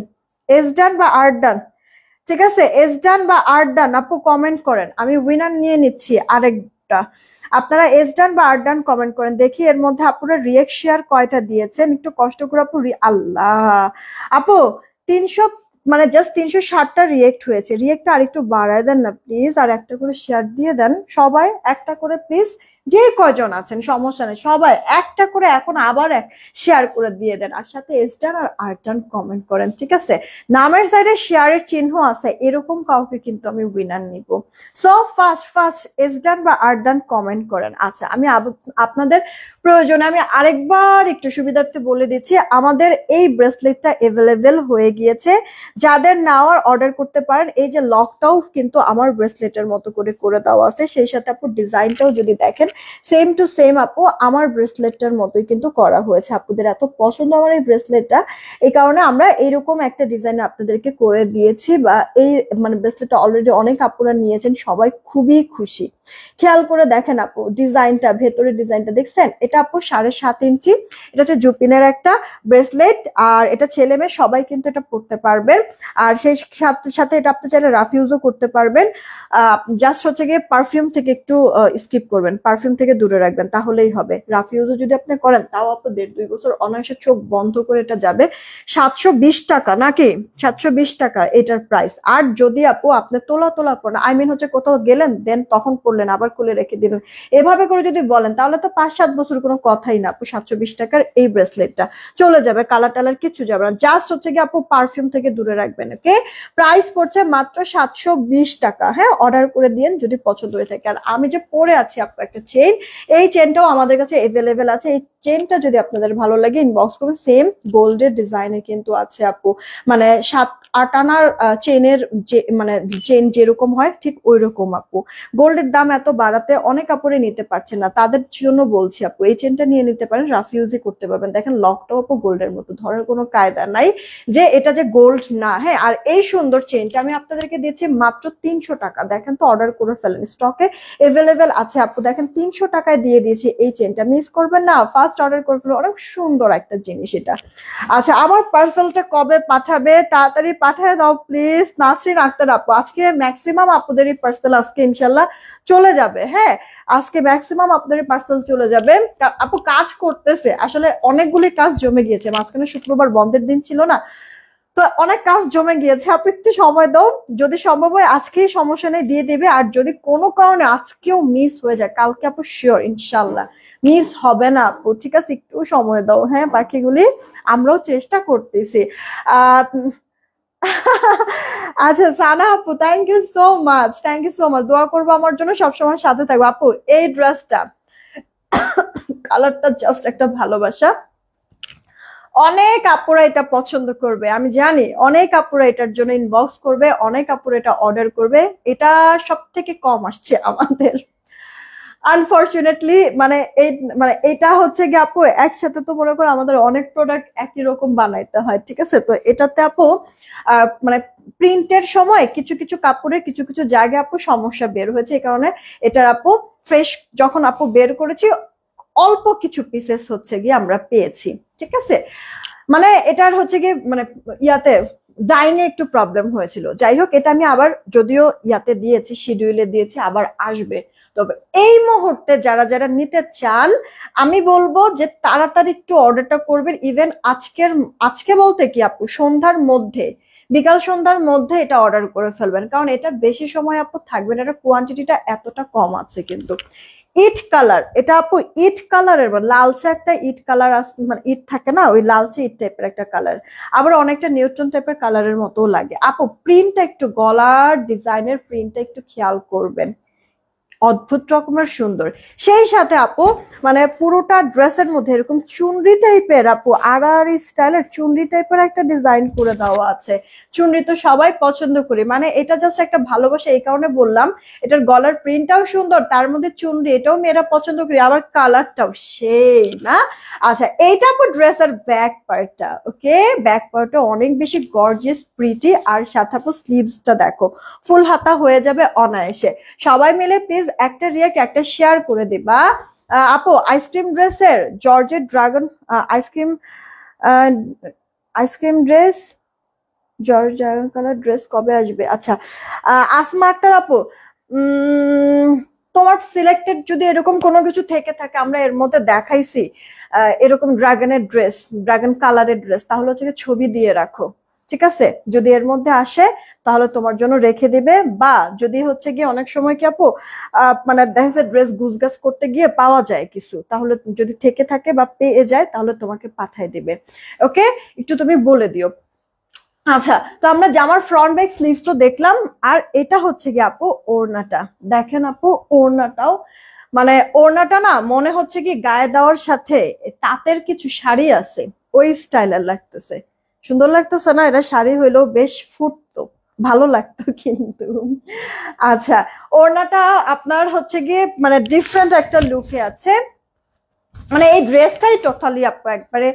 এস ডান বা আর ডান, ঠিক আছে? এস ডান বা আর ডান আপু কমেন্ট করেন, আমি উইনার নিয়ে নিচ্ছি আরেকটা। আপনারা এস ডান বা আর ডান কমেন্ট করেন, দেখি এর মধ্যে আপুরা রিয়েক্ট শেয়ার কয়টা দিয়েছেন, একটু কষ্ট করে আপু। আল্লাহ আপু 300 মানে জাস্ট 360টা রিয়েক্ট হয়েছে। রিয়েক্টটা আরেকটু বাড়ায় দেন না প্লিজ, আর একটা করে শেয়ার দিয়ে দেন সবাই, একটা করে প্লিজ। যে কয়জন আছেন সমস্যা নেই, সবাই একটা করে এখন আবার শেয়ার করে দিয়ে দেন, আর সাথে এস ডান আর আর ডান কমেন্ট করেন, ঠিক আছে? নামের সাইডে শেয়ারের চিহ্ন আছে, এরকম কাউকে কিন্তু আমি উইনার নিব। সো ফার্স্ট ফার্স্ট এস ডান বা আর ডান কমেন্ট করেন। আচ্ছা, আমি আপনাদের প্রয়োজনে আমি আরেকবার একটু সুবিধার্থে বলে দিচ্ছি, আমাদের এই ব্রেসলেটটা অ্যাভেলেবেল হয়ে গিয়েছে। যাদের নেওয়ার অর্ডার করতে পারেন। এই যে লকটাও কিন্তু আমার ব্রেসলেটের মতো করে করে দেওয়া আছে, সেই সাথে আপু ডিজাইনটাও যদি দেখেন সেম টু সেম আপু আমার ব্রেসলেটটার মতোই কিন্তু করা হয়েছে। আপুদের এত পছন্দ আমার এই ব্রেসলেটটা, এই কারণে আমরা এইরকম একটা ডিজাইন আপনাদেরকে করে দিয়েছি, বা এই মানে ব্রেসলেটটা অলরেডি অনেক আপুরা নিয়েছেন, সবাই খুবই খুশি। খেয়াল করে দেখেন আপু ডিজাইনটা, ভেতরের ডিজাইনটা দেখছেন? এটা আপু 7.5 ইঞ্চি, এটা হচ্ছে জুপিনের একটা ব্রেসলেট, আর এটা ছেলে মেয়ে সবাই কিন্তু এটা পড়তে পারবেন। আর সেই সাথে সাথে এটা আপনি চাইলে রাফ ইউজও করতে পারবেন। জাস্ট হচ্ছে গিয়ে পারফিউম থেকে একটু স্কিপ করবেন, পারফিউম থেকে দূরে রাখবেন, তাহলেই হবে। রাফ ইউজও যদি আপনি করেন তাও আপু 1.5-2 বছর অনায়াসে চোখ বন্ধ করে এটা যাবে। 720 টাকা নাকি 720 টাকা এটার প্রাইস। আর যদি আপু আপনি তোলা তোলা পড়েন, আই মিন হচ্ছে কোথাও গেলেন দেন তখন পড়লেন আবার খুলে রেখে দিলেন, এভাবে করে যদি বলেন তাহলে তো 5-7 বছর কোনো কথাই না আপু। 720 টাকার এই ব্রেসলেটটা চলে যাবে, কালার টালার কিছু যাবে না, জাস্ট হচ্ছে কি আপু পারফিউম থেকে দূরে রাখবেন। ওকে, প্রাইস পড়ছে মাত্র 720 টাকা। হ্যাঁ, অর্ডার করে দিন যদি পছন্দ হয়ে থাকে। আর আমি যে পরে আছি আপু একটা চেইন, এই চেইনটাও আমাদের কাছে অ্যাভেলেবেল আছে। এই চেইনটা যদি আপনাদের ভালো লাগে ইনবক্স করুন, সেম গোল্ডের ডিজাইনে কিন্তু আছে আপু, মানে 7-8 আনার চেইনের যে মানে চেইন যেরকম হয় ঠিক ওই রকম আপু। গোল্ডের দাম এত বাড়াতে অনেক কাপড়ে নিতে পারছে না, তাদের জন্য বলছি আপু এই চেনটা নিয়ে নিতে পারেন, রাফ ইউজই করতে পারবেন। দেখেন লকটাও আপু গোল্ডের মতো, ধরার কোনো কায়দা নাই যে এটা যে গোল্ড না। হ্যাঁ, আর এই সুন্দর চেনটা আমি আপনাদেরকে দিচ্ছি মাত্র 300 টাকা। দেখেন তো, অর্ডার করে ফেলেন, স্টকে এভেলেবেল আছে আপু। দেখেন 300 টাকায় দিয়ে দিয়েছি এই চেনটা, মিস করবেন না, ফার্স্ট অর্ডার করে ফেলুন, অনেক সুন্দর একটা জিনিস এটা। আচ্ছা, আমার পার্সেলটা কবে পাঠাবে? তাড়াতাড়ি পাঠিয়ে দাও প্লিজ নাসরিন আক্তার আপু। আজকে ম্যাক্সিমাম আপুদেরই পার্সেল আজকে ইনশাল্লাহ চলে যাবে। হ্যাঁ, আজকে ম্যাক্সিমাম আপনাদের পার্সেল চলে যাবে। আপু কাজ করতেছে, আসলে অনেকগুলি কাজ জমে গিয়েছে, মাঝখানে শুক্রবার বন্ধের দিন ছিল না, তো অনেক কাজ জমে গিয়েছে। আপু একটু সময় দাও, যদি সম্ভব হয় আজকেই, সমস্যা নেই দিয়ে দিবে। আর যদি কোনো কারণে আজকেও মিস হয়ে যায়, কালকে আপু শিওর ইনশাল্লাহ মিস হবে না আপু, ঠিক আছে? একটু সময় দাও। হ্যাঁ, বাকিগুলি আমরাও চেষ্টা করতেছি। আহ আচ্ছা সানা আপু, thank you so much, thank you so much. দোয়া করবো আমার জন্য, সবসময় সাথে থাকবো আপু। এই ড্রেসটা কালারটা জাস্ট একটা ভালোবাসা, অনেক আপুরা এটা পছন্দ করবে, আমি জানি অনেক আপুরা এটার জন্য ইনবক্স করবে, অনেক আপুরা এটা অর্ডার করবে। এটা সব থেকে কম আসছে আমাদের, আনফরচুনেটলি। মানে এই মানে এটা হচ্ছে কি আপু, একসাথে তো মনে করো আমাদের অনেক প্রোডাক্ট একই রকম বানাইতে হয়, ঠিক আছে? তো এটাতে আপু মানে প্রিন্টের সময় কিছু কিছু কাপড়ের কিছু কিছু জায়গায় আপু সমস্যা বের হয়েছে, এই কারণে এটার আপু ফ্রেশ যখন আপু বের করেছি অল্প কিছু পিসেস হচ্ছে গিয়ে আমরা পেয়েছি, ঠিক আছে? মানে এটার হচ্ছে গিয়ে মানে ইয়াতে ডাইনে একটু প্রবলেম হয়েছিল। যাই হোক, এটা আমি আবার যদিও ইয়াতে দিয়েছি, শিডিউলে দিয়েছি, আবার আসবে। তবে এই মুহূর্তে যারা যারা নিতে চান আমি বলবো যে তাড়াতাড়ি একটু অর্ডারটা করবেন। ইভেন আজকে বলতে কি আপু, সন্ধ্যার মধ্যে, বিকাল সন্ধ্যার মধ্যে এটা অর্ডার করে ফেলবেন, কারণ এটা বেশি সময় আপু থাকবে না, এটা কোয়ান্টিটিটা এতটা কম আছে। কিন্তু ইট কালার, এটা আপু ইট কালারের, লালচে একটা ইট কালার আছে, মানে ইট থাকে না, ওই লালচে ইট টাইপের একটা কালার, আবার অনেকটা নিউট্রন টাইপের কালারের মতো লাগে আপু। প্রিন্টটা একটু, গলার ডিজাইনের প্রিন্টটা একটু খেয়াল করবেন, অদ্ভুত রকমের সুন্দর। সেই সাথে আপু মানে পুরোটা ড্রেসের মধ্যে এরকম চুনরি টাইপের আপু, আড়াআড়ি স্টাইলের চুনরি টাইপের একটা ডিজাইন করে দেওয়া আছে। চুনরি তো সবাই পছন্দ করি, মানে এটা জাস্ট একটা ভালোবাসা, এই কারণে বললাম। এটার গলার প্রিন্টটাও সুন্দর, তার মধ্যে চুনরি, এটাও মেয়েরা পছন্দ করি, আবার কালারটাও সেই না। আচ্ছা, এইটা আপু ড্রেসের ব্যাক পার্টটা। ওকে, ব্যাক পার্টটা অনেক বেশি গর্জিয়াস প্রিটি, আর সাথে আপু স্লিভসটা দেখো ফুল হাতা হয়ে যাবে অনায়াসে। সবাই মিলে প্লিজ একটা রিয়াক্ট একটা শেয়ার করে দিবা। আপু আইসক্রিম ড্রেসের georgette dragon ice cream ice cream dress, George dragon colour dress কবে আসবে? আচ্ছা আসমা আক্তার আপু, তোমার সিলেক্টেড যদি এরকম কোনো কিছু থেকে থাকে, আমরা এর মধ্যে দেখাইছি এরকম ড্রাগনের ড্রেস, ড্রাগন কালারের ড্রেস, তাহলে হচ্ছে ছবি দিয়ে রাখো, ঠিক আছে, যদি এর মধ্যে আসে তাহলে তোমার জন্য রেখে দিবে, বা যদি হচ্ছে গিয়ে অনেক সময় কি আপু মানে দেখা যাচ্ছে ড্রেস গুছগাছ করতে গিয়ে পাওয়া যায় কিছু, তাহলে যদি থেকে থাকে বা পেয়ে যায় তাহলে তোমাকে পাঠিয়ে দিবে। ওকে, একটু তুমি বলে দিও। আচ্ছা, তো আমরা জামার ফ্রন্ট ব্যাক স্লিভ তো দেখলাম, আর এটা হচ্ছে কি আপু ওড়নাটা। দেখেন আপু ওড়নাটাও, মানে ওড়নাটা না মনে হচ্ছে কি গায়ে দেওয়ার সাথে তাঁতের কিছু শাড়ি আছে ওই স্টাইলের লাগতেছে, সুন্দর লাগতেছে না? এটা শাড়ি হইলেও বেশ ফুটতো, ভালো লাগতো কিন্তু। আচ্ছা, ওড়নাটা আপনার হচ্ছে গিয়ে মানে ডিফারেন্ট একটা লুকে আছে, মানে এই ড্রেসটাই টোটালি আপু একবারে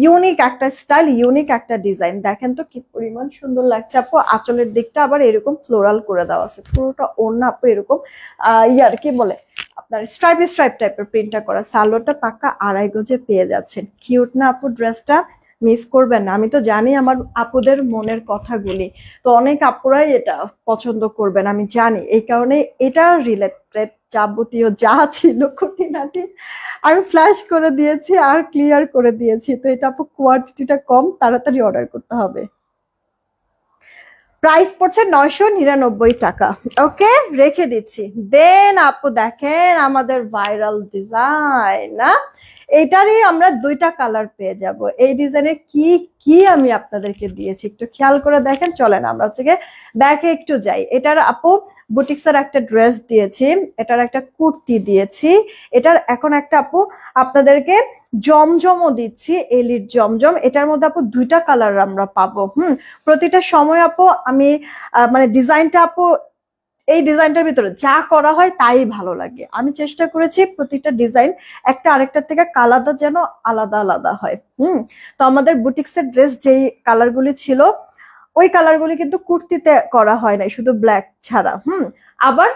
ইউনিক একটা স্টাইল, ইউনিক একটা ডিজাইন। দেখেন তো কি পরিমাণ সুন্দর লাগছে আপু। আঁচলের দিকটা আবার এরকম ফ্লোরাল করে দেওয়া আছে, পুরোটা ওড়না আপু এরকম ইয়ার কি বলে আপনার স্ট্রাইপ স্ট্রাইপ টাইপের প্রিন্টটা করা। সালোয়ারটা পাক্কা 2.5 গজে পেয়ে যাচ্ছেন। কিউট না আপু ড্রেসটা? মিস করবেন না। আমি তো জানি আমার আপুদের মনের কথাগুলি, তো অনেক আপুরাই এটা পছন্দ করবেন আমি জানি, এই কারণে এটা রিলেটেড যাবতীয় যা ছিল খুঁটিনাটি আমি ফ্ল্যাশ করে দিয়েছি আর ক্লিয়ার করে দিয়েছি। তো এটা আপু কোয়ান্টিটিটা কম, তাড়াতাড়ি অর্ডার করতে হবে। প্রাইস পড়ছে 999 টাকা। ওকে, রেখে দিচ্ছি। দেন আপু দেখেন আমাদের ভাইরাল ডিজাইন না, এটারই আমরা 2টা কালার পেয়ে যাব। এই ডিজাইনে কি কি আমি আপনাদেরকে দিয়েছি একটু খেয়াল করে দেখেন। চলেন আমরা হচ্ছে ব্যাকে একটু যাই। এটার আপু বুটিক্সের একটা ড্রেস দিয়েছি, এটার একটা কুর্তি দিয়েছি, এটার এখন একটা আপু আপনাদেরকে জমজমও দিচ্ছি, এলিট জমজম। এটার মধ্যে আপু 2টা কালার আমরা পাবো। প্রতিটা সময় আপু আমি মানে ডিজাইনটা আপু এই ডিজাইনটার ভিতরে যা করা হয় তাই ভালো লাগে। আমি চেষ্টা করেছি প্রতিটা ডিজাইন একটা আরেকটার থেকে আলাদা যেন আলাদা আলাদা হয়। তো আমাদের বুটিক্সের ড্রেস যেই কালারগুলি ছিল ওই কালারগুলি কিন্তু কুর্তিতে করা হয় নাই, শুধু ব্ল্যাক ছাড়া। আবার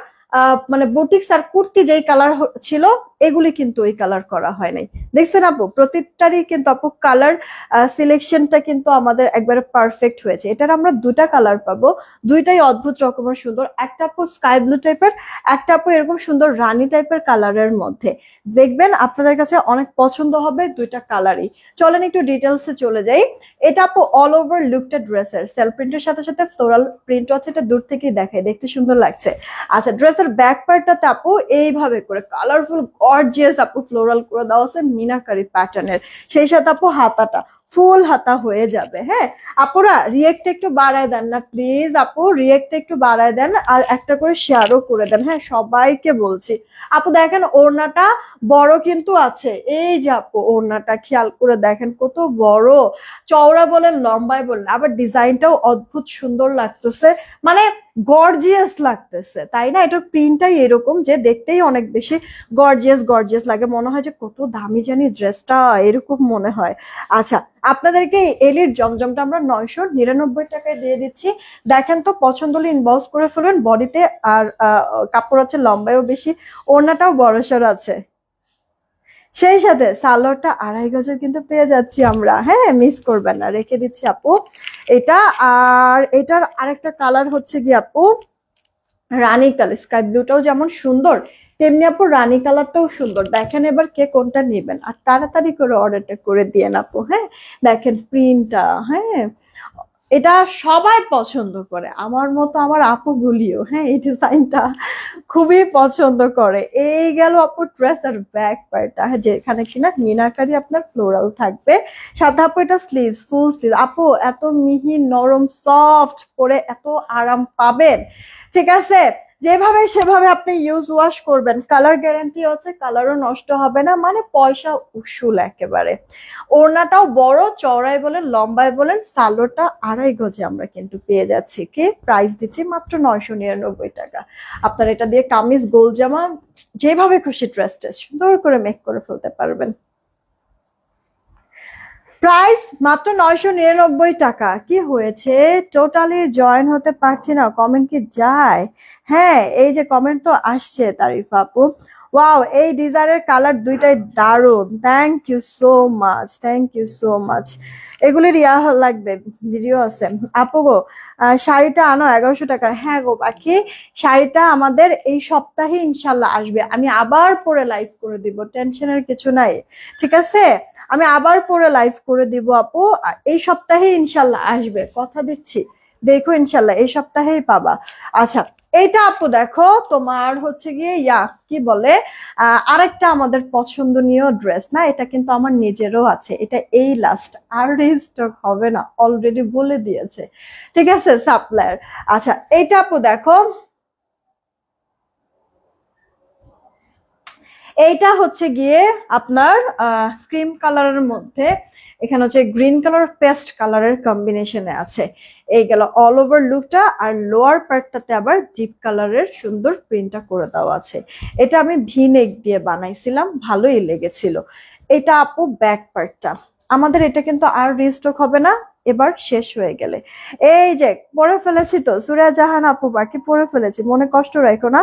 মানে বুটিক্স আর কুর্তি যেই কালার ছিল এগুলি কিন্তু ওই কালার করা হয় নাই। দেখছেন আপু প্রতিটারই কিন্তু আপু কালার সিলেকশনটা কিন্তু আমাদের একবারে পারফেক্ট হয়েছে। এটার আমরা 2টা কালার পাবো, 2টাই অদ্ভুত রকমের সুন্দর। একটা আপু স্কাই ব্লু টাইপের, একটা আপু এরকম সুন্দর রানী টাইপের কালারের মধ্যে। দেখবেন আপনাদের কাছে অনেক পছন্দ হবে 2টা কালারই। চলেন একটু ডিটেলসে চলে যাই। এটা আপু অল ওভার লুকটা ড্রেসের সেলফ প্রিন্টের সাথে সাথে ফ্লোরাল প্রিন্ট আছে, এটা দূর থেকেই দেখায়, দেখতে সুন্দর লাগছে। আচ্ছা, ড্রেসের ব্যাক পার্টটাতে আপু এইভাবে করে কালারফুল গর্জিয়াস আপু ফ্লোরাল করে দেওয়া আছে মিনাকারি প্যাটার্নের, সেই সাথে আপু হাতাটা ফুল হাতা হয়ে যাবে। হ্যাঁ আপুরা রিয়েক্ট একটু বাড়ায় দেন না প্লিজ, আপু রিয়েক্ট একটু বাড়ায় দেন আর একটা করে শেয়ারও করে দেন। হ্যাঁ সবাইকে বলছি। আপু দেখেন ওড়নাটা বড় কিন্তু আছে, এই যে আপু ওড়নাটা খেয়াল করে দেখেন কত বড়, চওড়া বলেন লম্বায় বলেন, আবার ডিজাইনটাও অদ্ভুত সুন্দর লাগতেছে, মানে গর্জিয়াস লাগতেছে তাই না? এটার প্রিন্টটাই এরকম যে দেখতেই অনেক বেশি গর্জিয়াস গর্জিয়াস লাগে, মনে হয় যে কত দামি জানি ড্রেসটা, এরকম মনে হয়। আচ্ছা, আপনাদেরকে এলির জমজমটা আমরা 999 টাকায় দিয়ে দিচ্ছি। দেখেন তো পছন্দ হলে ইনবক্স করে ফেলবেন। বডিতে আর কাপড় আছে লম্বায়ও বেশি, ওড়নাটাও বড়সড় আছে, সেই সাথে সালোয়ারটা 2.5 গজের কিন্তু পেয়ে যাচ্ছি আমরা। হ্যাঁ মিস করবেন না, রেখে দিচ্ছি আপু এটা। আর এটার আরেকটা কালার হচ্ছে কি আপু রানী কালার, স্কাই ব্লুটাও যেমন সুন্দর তেমনি আপু রানী কালারটাও সুন্দর। দেখেন এবার কে কোনটা নেবেন আর তাড়াতাড়ি করে অর্ডারটা করে দিয়ে আপু। হ্যাঁ দেখেন প্রিন্টটা, হ্যাঁ এটা সবাই পছন্দ করে আমার মতো, আমার আপুগুলিও হ্যাঁ এই ডিজাইনটা খুবই পছন্দ করে। এই গেল আপু ড্রেস আর ব্যাক পার্টটা, হ্যাঁ যেখানে কিনা মিনাকারি আপনার ফ্লোরাল থাকবে, সাথে আপু এটা স্লিভস ফুল স্লিভ। আপু এত মিহি নরম সফট পরে এত আরাম পাবেন, ঠিক আছে? যেভাবে সেভাবে আপনি ইউজ ওয়াশ করবেন, কালার গ্যারান্টি আছে, কালারও নষ্ট হবে না, মানে পয়সা উসুল একেবারে। ওড়নাটাও বড়, চওড়ায় বলেন লম্বায় বলেন, সালোয়ারটা 2.5 গজে আমরা কিন্তু পেয়ে যাচ্ছি। কি প্রাইস দিচ্ছি মাত্র 999 টাকা। আপনারা এটা দিয়ে কামিজ গোল জামা যেভাবে খুশি ড্রেস সুন্দর করে মেক করে ফেলতে পারবেন। প্রাইস মাত্র 999 টাকা। কি হয়েছে টোটালি জয়েন হতে পারছি না, কমেন্ট কি যায়? হ্যাঁ এই যে কমেন্ট তো আসছে তারিফা আপু। ওয়াও, এই ডিজাইনের কালার দুইটাই দারুণ, thank you so much, thank you so much. এগুলির লাগবে, ভিডিও আছে। আপু গো, শাড়িটা আনো 1100 টাকার। হ্যাঁ গো পাখি, শাড়িটা আমাদের এই সপ্তাহে ইনশাল্লাহ আসবে, আমি আবার পরে লাইভ করে দিব, টেনশনের কিছু নাই, ঠিক আছে? আমি আবার পরে লাইভ করে দিব আপু, এই সপ্তাহে ইনশাল্লাহ আসবে, কথা দিচ্ছি। দেখো ইনশাল্লাহ এই সপ্তাহেই পাবা। আচ্ছা, এইটা আপু দেখো, তোমার হচ্ছে গিয়ে কি বলে, আরেকটা আমাদের পছন্দনীয় ড্রেস না, এটা কিন্তু আমার নিজেরও আছে, এটা এই লাস্ট, আর রিস্টক হবে না, অলরেডি বলে দিয়েছে, ঠিক আছে সাপ্লায়ার। আচ্ছা, এইটা আপু দেখো, এইটা হচ্ছে গিয়ে আপনার ক্রিম কালারের মধ্যে, এখানে হচ্ছে গ্রিন কালার পেস্ট কালারের কম্বিনেশনে আছে। এই গেল অল ওভার লুকটা, আর লোয়ার পার্টটাতে আবার ডিপ কালারের সুন্দর প্রিন্টটা করে দেওয়া আছে। এটা আমি ভি নেক দিয়ে বানাইছিলাম, ভালোই লেগেছিল। এটা আপু ব্যাক পার্টটা আমাদের, এটা কিন্তু আর রিস্টক হবে না, এবার শেষ হয়ে গেলে। এই যে পরে ফেলেছি তো, সুরা জাহান আপু বাকি পরে ফেলেছি, মনে কষ্ট রাখো না।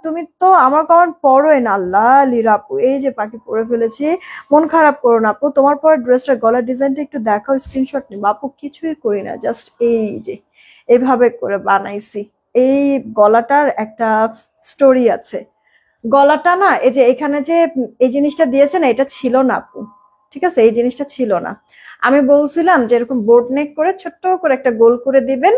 তুমি তো আমার কমেন্ট পড়োই না, আল্লাহ লিরা আপু, এই যে পাখি পরে ফেলেছি, মন খারাপ করো না আপু। তোমার পরে ড্রেসটার গলার ডিজাইনটা একটু দেখাও, স্ক্রিনশট নিবা আপু। কিছুই করি না, জাস্ট এই যে এইভাবে করে বানাইছি। এই গলাটার একটা স্টোরি আছে। গলাটা না, এই যে এখানে যে এই জিনিসটা দিয়েছে না, এটা ছিল না আপু, ঠিক আছে? এই জিনিসটা ছিল না। আমি বলছিলাম যে এরকম বোর্ড নেক করে ছোট্ট করে একটা গোল করে দিবেন,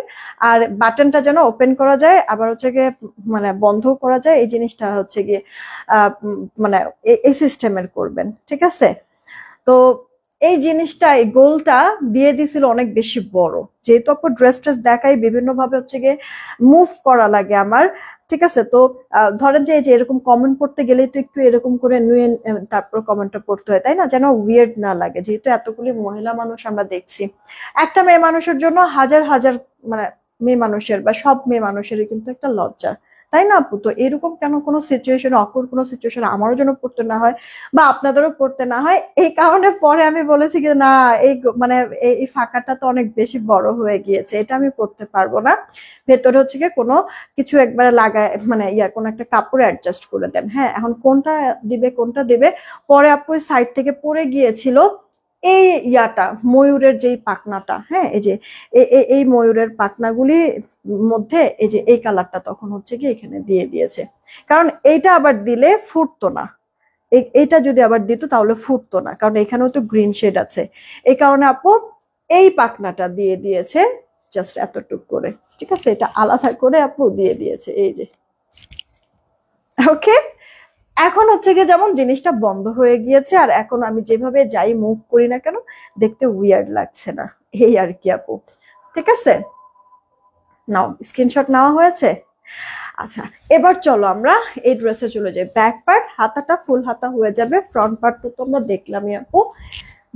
আর বাটনটা যেন ওপেন করা যায়, আবার হচ্ছে গিয়ে মানে বন্ধ করা যায়, এই জিনিসটা হচ্ছে গিয়ে মানে এই সিস্টেমের করবেন, ঠিক আছে? তো এই জিনিসটা, এই গোলটা দিয়ে দিছিল অনেক বেশি বড়, যেহেতু আপু ড্রেস ট্রেস দেখাই বিভিন্ন ভাবে হচ্ছে গিয়ে মুভ করা লাগে আমার, ঠিক আছে? তো ধরেন যে এই যে এরকম কমেন্ট পড়তে গেলেই তো একটু এরকম করে নুয়ে তারপর কমেন্টটা পড়তে হয়, তাই না? যেন উইয়ার্ড না লাগে, যেহেতু এতগুলি মহিলা মানুষ আমরা দেখছি, একটা মেয়ে মানুষের জন্য হাজার হাজার মানে মেয়ে মানুষের বা সব মেয়ে মানুষেরই কিন্তু একটা লজ্জা, তাই না আপু? তো এরকম কেন কোনো সিচুয়েশন, অকওয়ার্ড কোনো সিচুয়েশন আমারও যেন পড়তে না হয় বা আপনাদেরও পড়তে না হয়, এই কারণে পরে আমি বলেছি কি না, এই মানে এই ফাঁকাটা তো অনেক বেশি বড় হয়ে গিয়েছে, এটা আমি পড়তে পারবো না। ভেতরে হচ্ছে গিয়ে কোনো কিছু একবারে লাগায় মানে কোনো একটা কাপড় অ্যাডজাস্ট করে দেন। হ্যাঁ, এখন কোনটা দিবে কোনটা দিবে, পরে আপু সাইড থেকে পড়ে গিয়েছিল এই ময়ূরের যেই পাখনাটা, হ্যাঁ এই যে এই ময়ূরের পাখনাগুলি মধ্যে এই যে এই কালারটা তখন হচ্ছে কি এখানে দিয়ে দিয়েছে, কারণ এইটা আবার দিলে ফুটতো না, এইটা যদি আবার দিত তাহলে ফুটতো না, কারণ এখানেও তো গ্রিন শেড আছে, এই কারণে আপু এই পাখনাটা দিয়ে দিয়েছে, জাস্ট এতটুক করে, ঠিক আছে? এটা আলাদা করে আপু দিয়ে দিয়েছে, এই যে। ওকে, এখন হচ্ছে গিয়ে যেমন জিনিসটা বন্ধ হয়ে গিয়েছে, আর এখন আমি যেভাবে যাই মুভ করি না কেন দেখতে উইয়ার্ড লাগছে না, এই আর কি আপু, ঠিক আছে? নাও স্ক্রিনশট নেওয়া হয়েছে। আচ্ছা, এবার চলো আমরা এই ড্রেসে চলে যাই। ব্যাক পার্ট, হাতাটা ফুল হাতা হয়ে যাবে, ফ্রন্ট পার্ট তো আমরা দেখলামই আপু।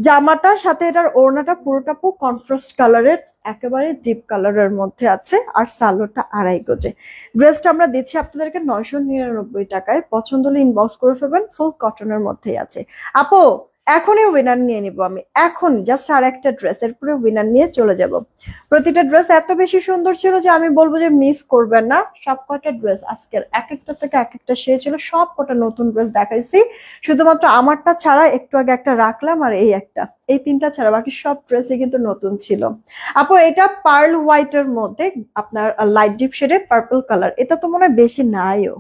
জামাটার সাথে এটার ওড়নাটা পুরোটা আপু কন্ট্রাস্ট কালারের, একেবারে ডিপ কালারের মধ্যে আছে, আর সালোয়ারটা 2.5 গজে। ড্রেসটা আমরা দিচ্ছি আপনাদেরকে 999 টাকায়, পছন্দ হলে ইনবক্স করে ফেলবেন, ফুল কটনের মধ্যেই আছে আপু। এখনই উইনার নিয়ে নিব আমি, এখন জাস্ট আর একটা ড্রেস, এরপরে উইনার নিয়ে চলে যাব। প্রতিটা ড্রেস এত বেশি সুন্দর ছিল যে আমি বলবো যে মিস করবেন না। সব কটা ড্রেস আজকের এক একটা থেকে এক একটা সে ছিল, সব কটা নতুন ড্রেস দেখাইছি, শুধুমাত্র আমারটা ছাড়া একটু আগে একটা রাখলাম, আর এই একটা, এই তিনটা ছাড়া বাকি সব ড্রেসই কিন্তু নতুন ছিল আপু। এটা পার্ল হোয়াইট এর মধ্যে আপনার লাইট ডিপ শেডে পার্পল কালার, এটা তো মনে হয় বেশি নাইও,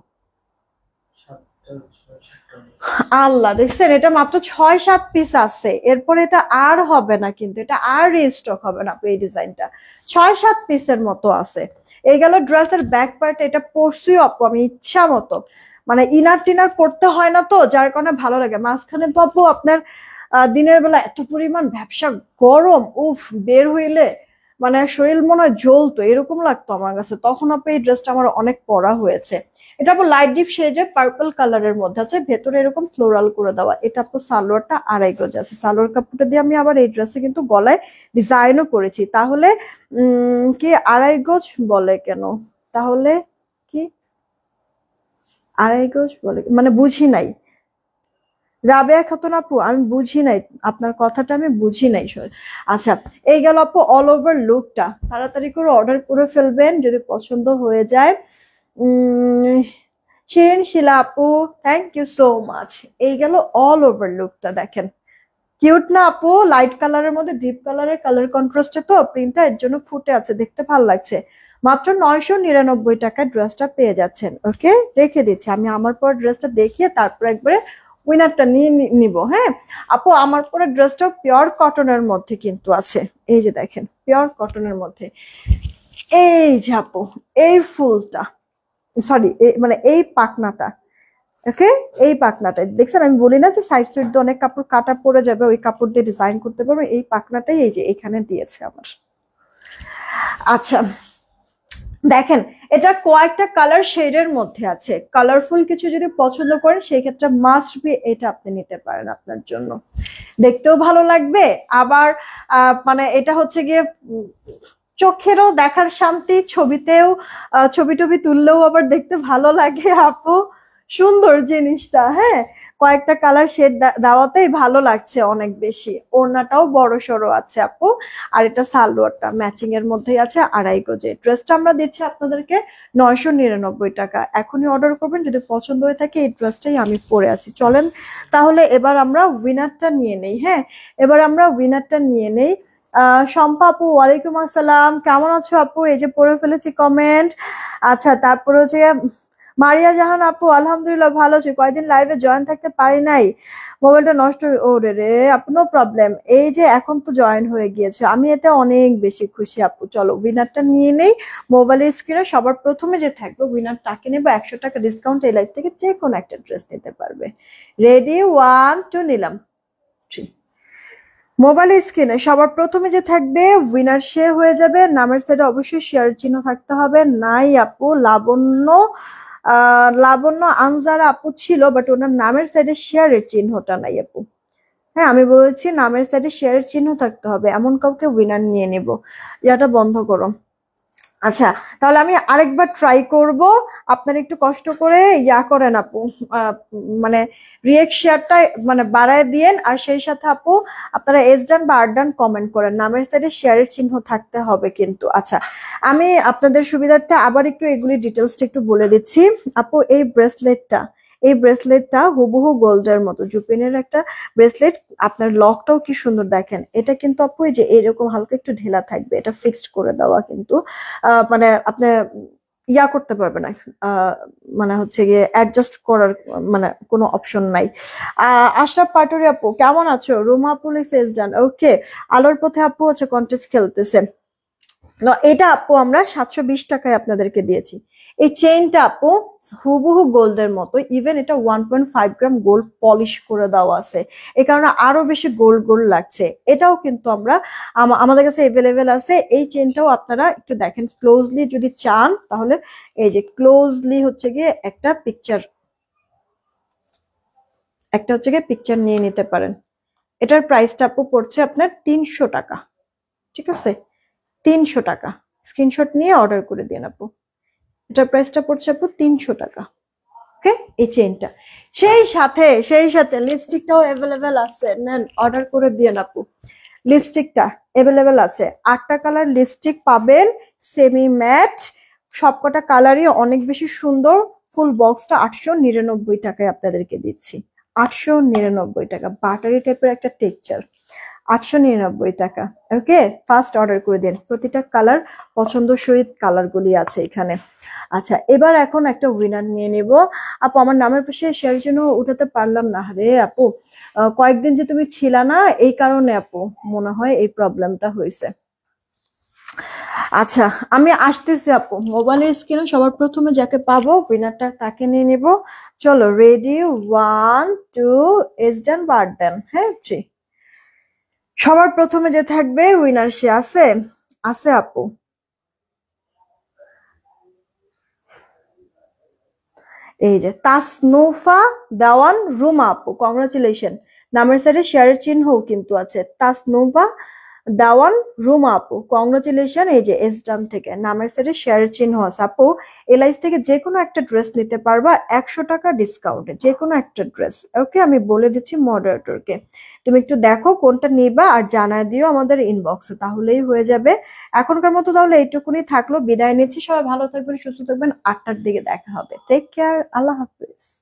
আল্লাহ দেখছেন, এটা মাত্র 6-7 পিস আছে, এরপরে এটা আর হবে না, কিন্তু এটা আর রিস্টক হবে না। এই ডিজাইনটা 6-7 পিসের মতো আছে। এই গেল ড্রেসের ব্যাক পার্ট, এটা পরছি আপু আমি ইচ্ছা মতো, মানে ইনার টিনার করতে হয় না তো, যার কারণে ভালো লাগে। মাঝখানে তো আপু আপনার দিনের বেলা এত পরিমাণ ব্যবসা গরম, উফ, বের হইলে মানে শরীর মনে হয় জ্বলতো, এরকম লাগতো আমার কাছে, তখন আপু এই ড্রেসটা আমার অনেক পরা হয়েছে। এটা আপু লাইট ডিপ শেডে পার্পল কালারের মধ্যে আছে, ভেতরে এরকম ফ্লোরাল করে দেওয়া। এটা আপু সালোয়ারটা 2.5 গজ আছে, সালোয়ার কাপড়টা দিয়ে আমি আবার এই ড্রেসে কিন্তু গলায় ডিজাইনও করেছি। তাহলে কি 2.5 গজ বলে কেন, তাহলে কি 2.5 গজ বলে, মানে বুঝি নাই রাবেয়া খাতুন আপু, আমি বুঝি নাই আপনার কথাটা, আমি বুঝি নাই সর। আচ্ছা, এই গেল আপু অল ওভার লুকটা, তাড়াতাড়ি করে অর্ডার করে ফেলবেন যদি পছন্দ হয়ে যায়। শিরিন শিলা আপু, থ্যাংক ইউ সো মাচ। এই গেল অল ওভার লুকটা, দেখেন কিউট না আপু? লাইট কালারের মধ্যে ডিপ কালারের কালার কন্ট্রাস্টে তো প্রিন্টটা এর জন্য ফুটে আছে, দেখতে ভালো লাগছে। মাত্র 999 টাকায় ড্রেসটা পেয়ে যাচ্ছেন। ওকে, রেখে দিচ্ছি আমি। আমার পর ড্রেসটা দেখিয়ে তারপর একবারে উইনারটা নিয়ে নিব। হ্যাঁ আপু, আমার পরে ড্রেসটাও পিওর কটনের মধ্যে কিন্তু আছে। এই যে দেখেন পিওর কটনের মধ্যে। এই যে আপু, এই ফুলটা, সরি মানে এই পাকনাটা, ওকে, এই পাকনাটা দেখছেন? আমি বলি না যে সাইড সুইড দিয়ে অনেক কাপড় কাটা পড়ে যাবে, ওই কাপড় দিয়ে ডিজাইন করতে পারবে। এই পাকনাটাই এই যে এখানে দিয়েছে আমার। আচ্ছা দেখেন, এটা কয়েকটা কালার শেডের মধ্যে আছে। কালারফুল কিছু যদি পছন্দ করেন সেই ক্ষেত্রে মাস্ট বি এটা আপনি নিতে পারেন, আপনার জন্য দেখতেও ভালো লাগবে। আবার মানে এটা হচ্ছে গিয়ে চোখেরও দেখার শান্তি, ছবিতেও ছবি টবি তুললেও আবার দেখতে ভালো লাগে আপু, সুন্দর জিনিসটা। হ্যাঁ, কয়েকটা কালার শেড দেওয়াতেই ভালো লাগছে অনেক বেশি। ওড়নাটাও বড় সড়ো আছে আপু, আর এটা সালোয়ারটা ম্যাচিং এর মধ্যেই আছে 2.5 গজে। ড্রেসটা আমরা দিচ্ছি আপনাদেরকে 999 টাকা। এখনই অর্ডার করবেন যদি পছন্দ হয়ে থাকে। এই ড্রেসটাই আমি পরে আছি। চলেন তাহলে এবার আমরা উইনারটা নিয়ে নেই। হ্যাঁ, এবার আমরা উইনারটা নিয়ে নেই। শম্পা আপু, ওয়ালাইকুম আসসালাম, কেমন আছো আপু? এই যে পড়ে ফেলেছি কমেন্ট। আচ্ছা, তারপরে হচ্ছে মারিয়া জাহান আপু, আলহামদুলিল্লাহ ভালো আছি, কয়েকদিন লাইভে জয়েন থাকতে পারি নাই, মোবাইলটা নষ্ট। ওরে রে আপু, নো প্রবলেম, এই যে এখন তো জয়েন হয়ে গিয়েছে, আমি এতে অনেক বেশি খুশি আপু। চলো উইনারটা নিয়ে নেই। মোবাইলের স্ক্রিনে সবার প্রথমে যে থাকবে উইনার তাকে নেবো 100 টাকা ডিসকাউন্ট। এই লাইভ থেকে যে কোনো একটা ড্রেস নিতে পারবে। রেডি, 1 2, নিলাম 3। মোবাইলের স্ক্রিনে সবার প্রথমে যে থাকবে উইনার সে হয়ে যাবে। নামের সাইডে অবশ্যই শেয়ার চিহ্ন থাকতে হবে। নাই আপু, লাবণ্য লাবণ্য আনজারা আপু ছিল, বাট ওনার নামের সাইডে শেয়ারের চিহ্নটা নাই আপু। হ্যাঁ, আমি বলেছি নামের সাইডে শেয়ারের চিহ্ন থাকতে হবে, এমন কাউকে উইনার নিয়ে নেব। ইয়াটা বন্ধ করো। আচ্ছা, তাহলে আমি আরেকবার ট্রাই করব। আপনারা একটু কষ্ট করে ইয়া করেন আপু, মানে রিয়েক্ট শেয়ারটা মানে বাড়ায় দিয়েন। আর সেই সাথে আপু আপনারা এস ডান বা আর ডান কমেন্ট করেন, নামের সাইডে শেয়ারের চিহ্ন থাকতে হবে কিন্তু। আচ্ছা, আমি আপনাদের সুবিধার্থে আবার একটু এগুলি ডিটেলসটা একটু বলে দিচ্ছি আপু। এই ব্রেসলেটটা হুবহু গোল্ডের মতো, জুপিনের একটা ব্রেসলেট। আপনার লকটাও কি সুন্দর দেখেন। এটা কিন্তু আপু এই যে এরকম হালকা একটু ঢেলা থাকবে, এটা ফিক্সড করে দেওয়া কিন্তু। মানে আপনি ইয়া করতে পারবে না, মানে হচ্ছে গিয়ে অ্যাডজাস্ট করার মানে কোনো অপশন নাই। আশরাফ পাটুরি আপু, কেমন আছো? রুমা আপু সেজ ডান। ওকে, আলোর পথে আপু হচ্ছে কন্টেস্ট খেলতেছে। এটা আপু আমরা 720 টাকায় আপনাদেরকে দিয়েছি। এই চেইনটা আপু হুবহু গোল্ডের মতো, ইভেন এটা 1.5 গ্রাম গোল্ড পলিশ করে দেওয়া আছে, এই কারণে আরো বেশি গোল্ড গোল্ড লাগছে। এটাও কিন্তু আমরা আমাদের কাছে এভেলেবেল আছে। এই চেইনটাও আপনারা একটু দেখেন ক্লোজলি যদি চান, তাহলে এই যে ক্লোজলি হচ্ছে গিয়ে একটা পিকচার নিয়ে নিতে পারেন। এটার প্রাইসটা আপু পড়ছে আপনার 300 টাকা। ঠিক আছে, 300 টাকা। স্ক্রিনশট নিয়ে অর্ডার করে দিন আপু। এটার প্রাইসটা পড়ছে আপু 300 টাকা। ওকে, এই চেইনটা। সেই সাথে লিপস্টিকটাও অ্যাভেলেবেল আছে, নেন অর্ডার করে দিন আপু। লিপস্টিকটা অ্যাভেলেবেল আছে, 8টা কালার লিপস্টিক পাবেন, সেমি ম্যাট, সবকটা কালারই অনেক বেশি সুন্দর। ফুল বক্সটা 899 টাকায় আপনাদেরকে দিচ্ছি। 899 টাকা, বাটারি টাইপের একটা টেক্সচার, 899 টাকা। ওকে, ফার্স্ট অর্ডার করে দিন। প্রতিটা কালার পছন্দসই কালারগুলি আছে এখানে। আচ্ছা, এবার এখন একটা উইনার নিয়ে নেব আপু। আমার নামের পাশে শেয়ার জন্য উঠাতে পারলাম না রে আপু, কয়েকদিন যে তুমি ছিলা না, এই কারণে আপু মনে হয় এই প্রবলেমটা হয়েছে। আচ্ছা, আমি আসতেছি আপু। মোবাইলের স্ক্রিনে সবার প্রথমে যাকে পাবো উইনারটা তাকে নিয়ে নেব। চলো রেডি, 1 2, এস ডান বা আর ডান। হ্যাঁ, 3। সবার প্রথমে যে থাকবে উইনার সে আছে আপু। এই যে তাসনুফা দেওয়ান রুমা আপু, কংগ্রাচুলেশন। নামের সাইডে শেয়ারের চিহ্নও কিন্তু আছে। তাসনুফা দাওয়ান রুমা আপু, কংগ্রাচুলেশন। এই যে এসডাম থেকে নামের সাথে শেয়ার চিহ্ন আছে আপু। এলআইস থেকে যে কোনো একটা ড্রেস নিতে পারবা 100 টাকা ডিসকাউন্টে, যে কোনো একটা ড্রেস। ওকে, আমি বলে দিচ্ছি মডারেটরকে, তুমি একটু দেখো কোনটা নিবা আর জানায় দিও আমাদের ইনবক্সে, তাহলেই হয়ে যাবে। এখনকার মতো তাহলে এইটুকুনি থাকলো, বিদায় নিচ্ছি। সবাই ভালো থাকবেন, সুস্থ থাকবেন। 8টার দিকে দেখা হবে। টেক কেয়ার, আল্লাহ হাফিজ।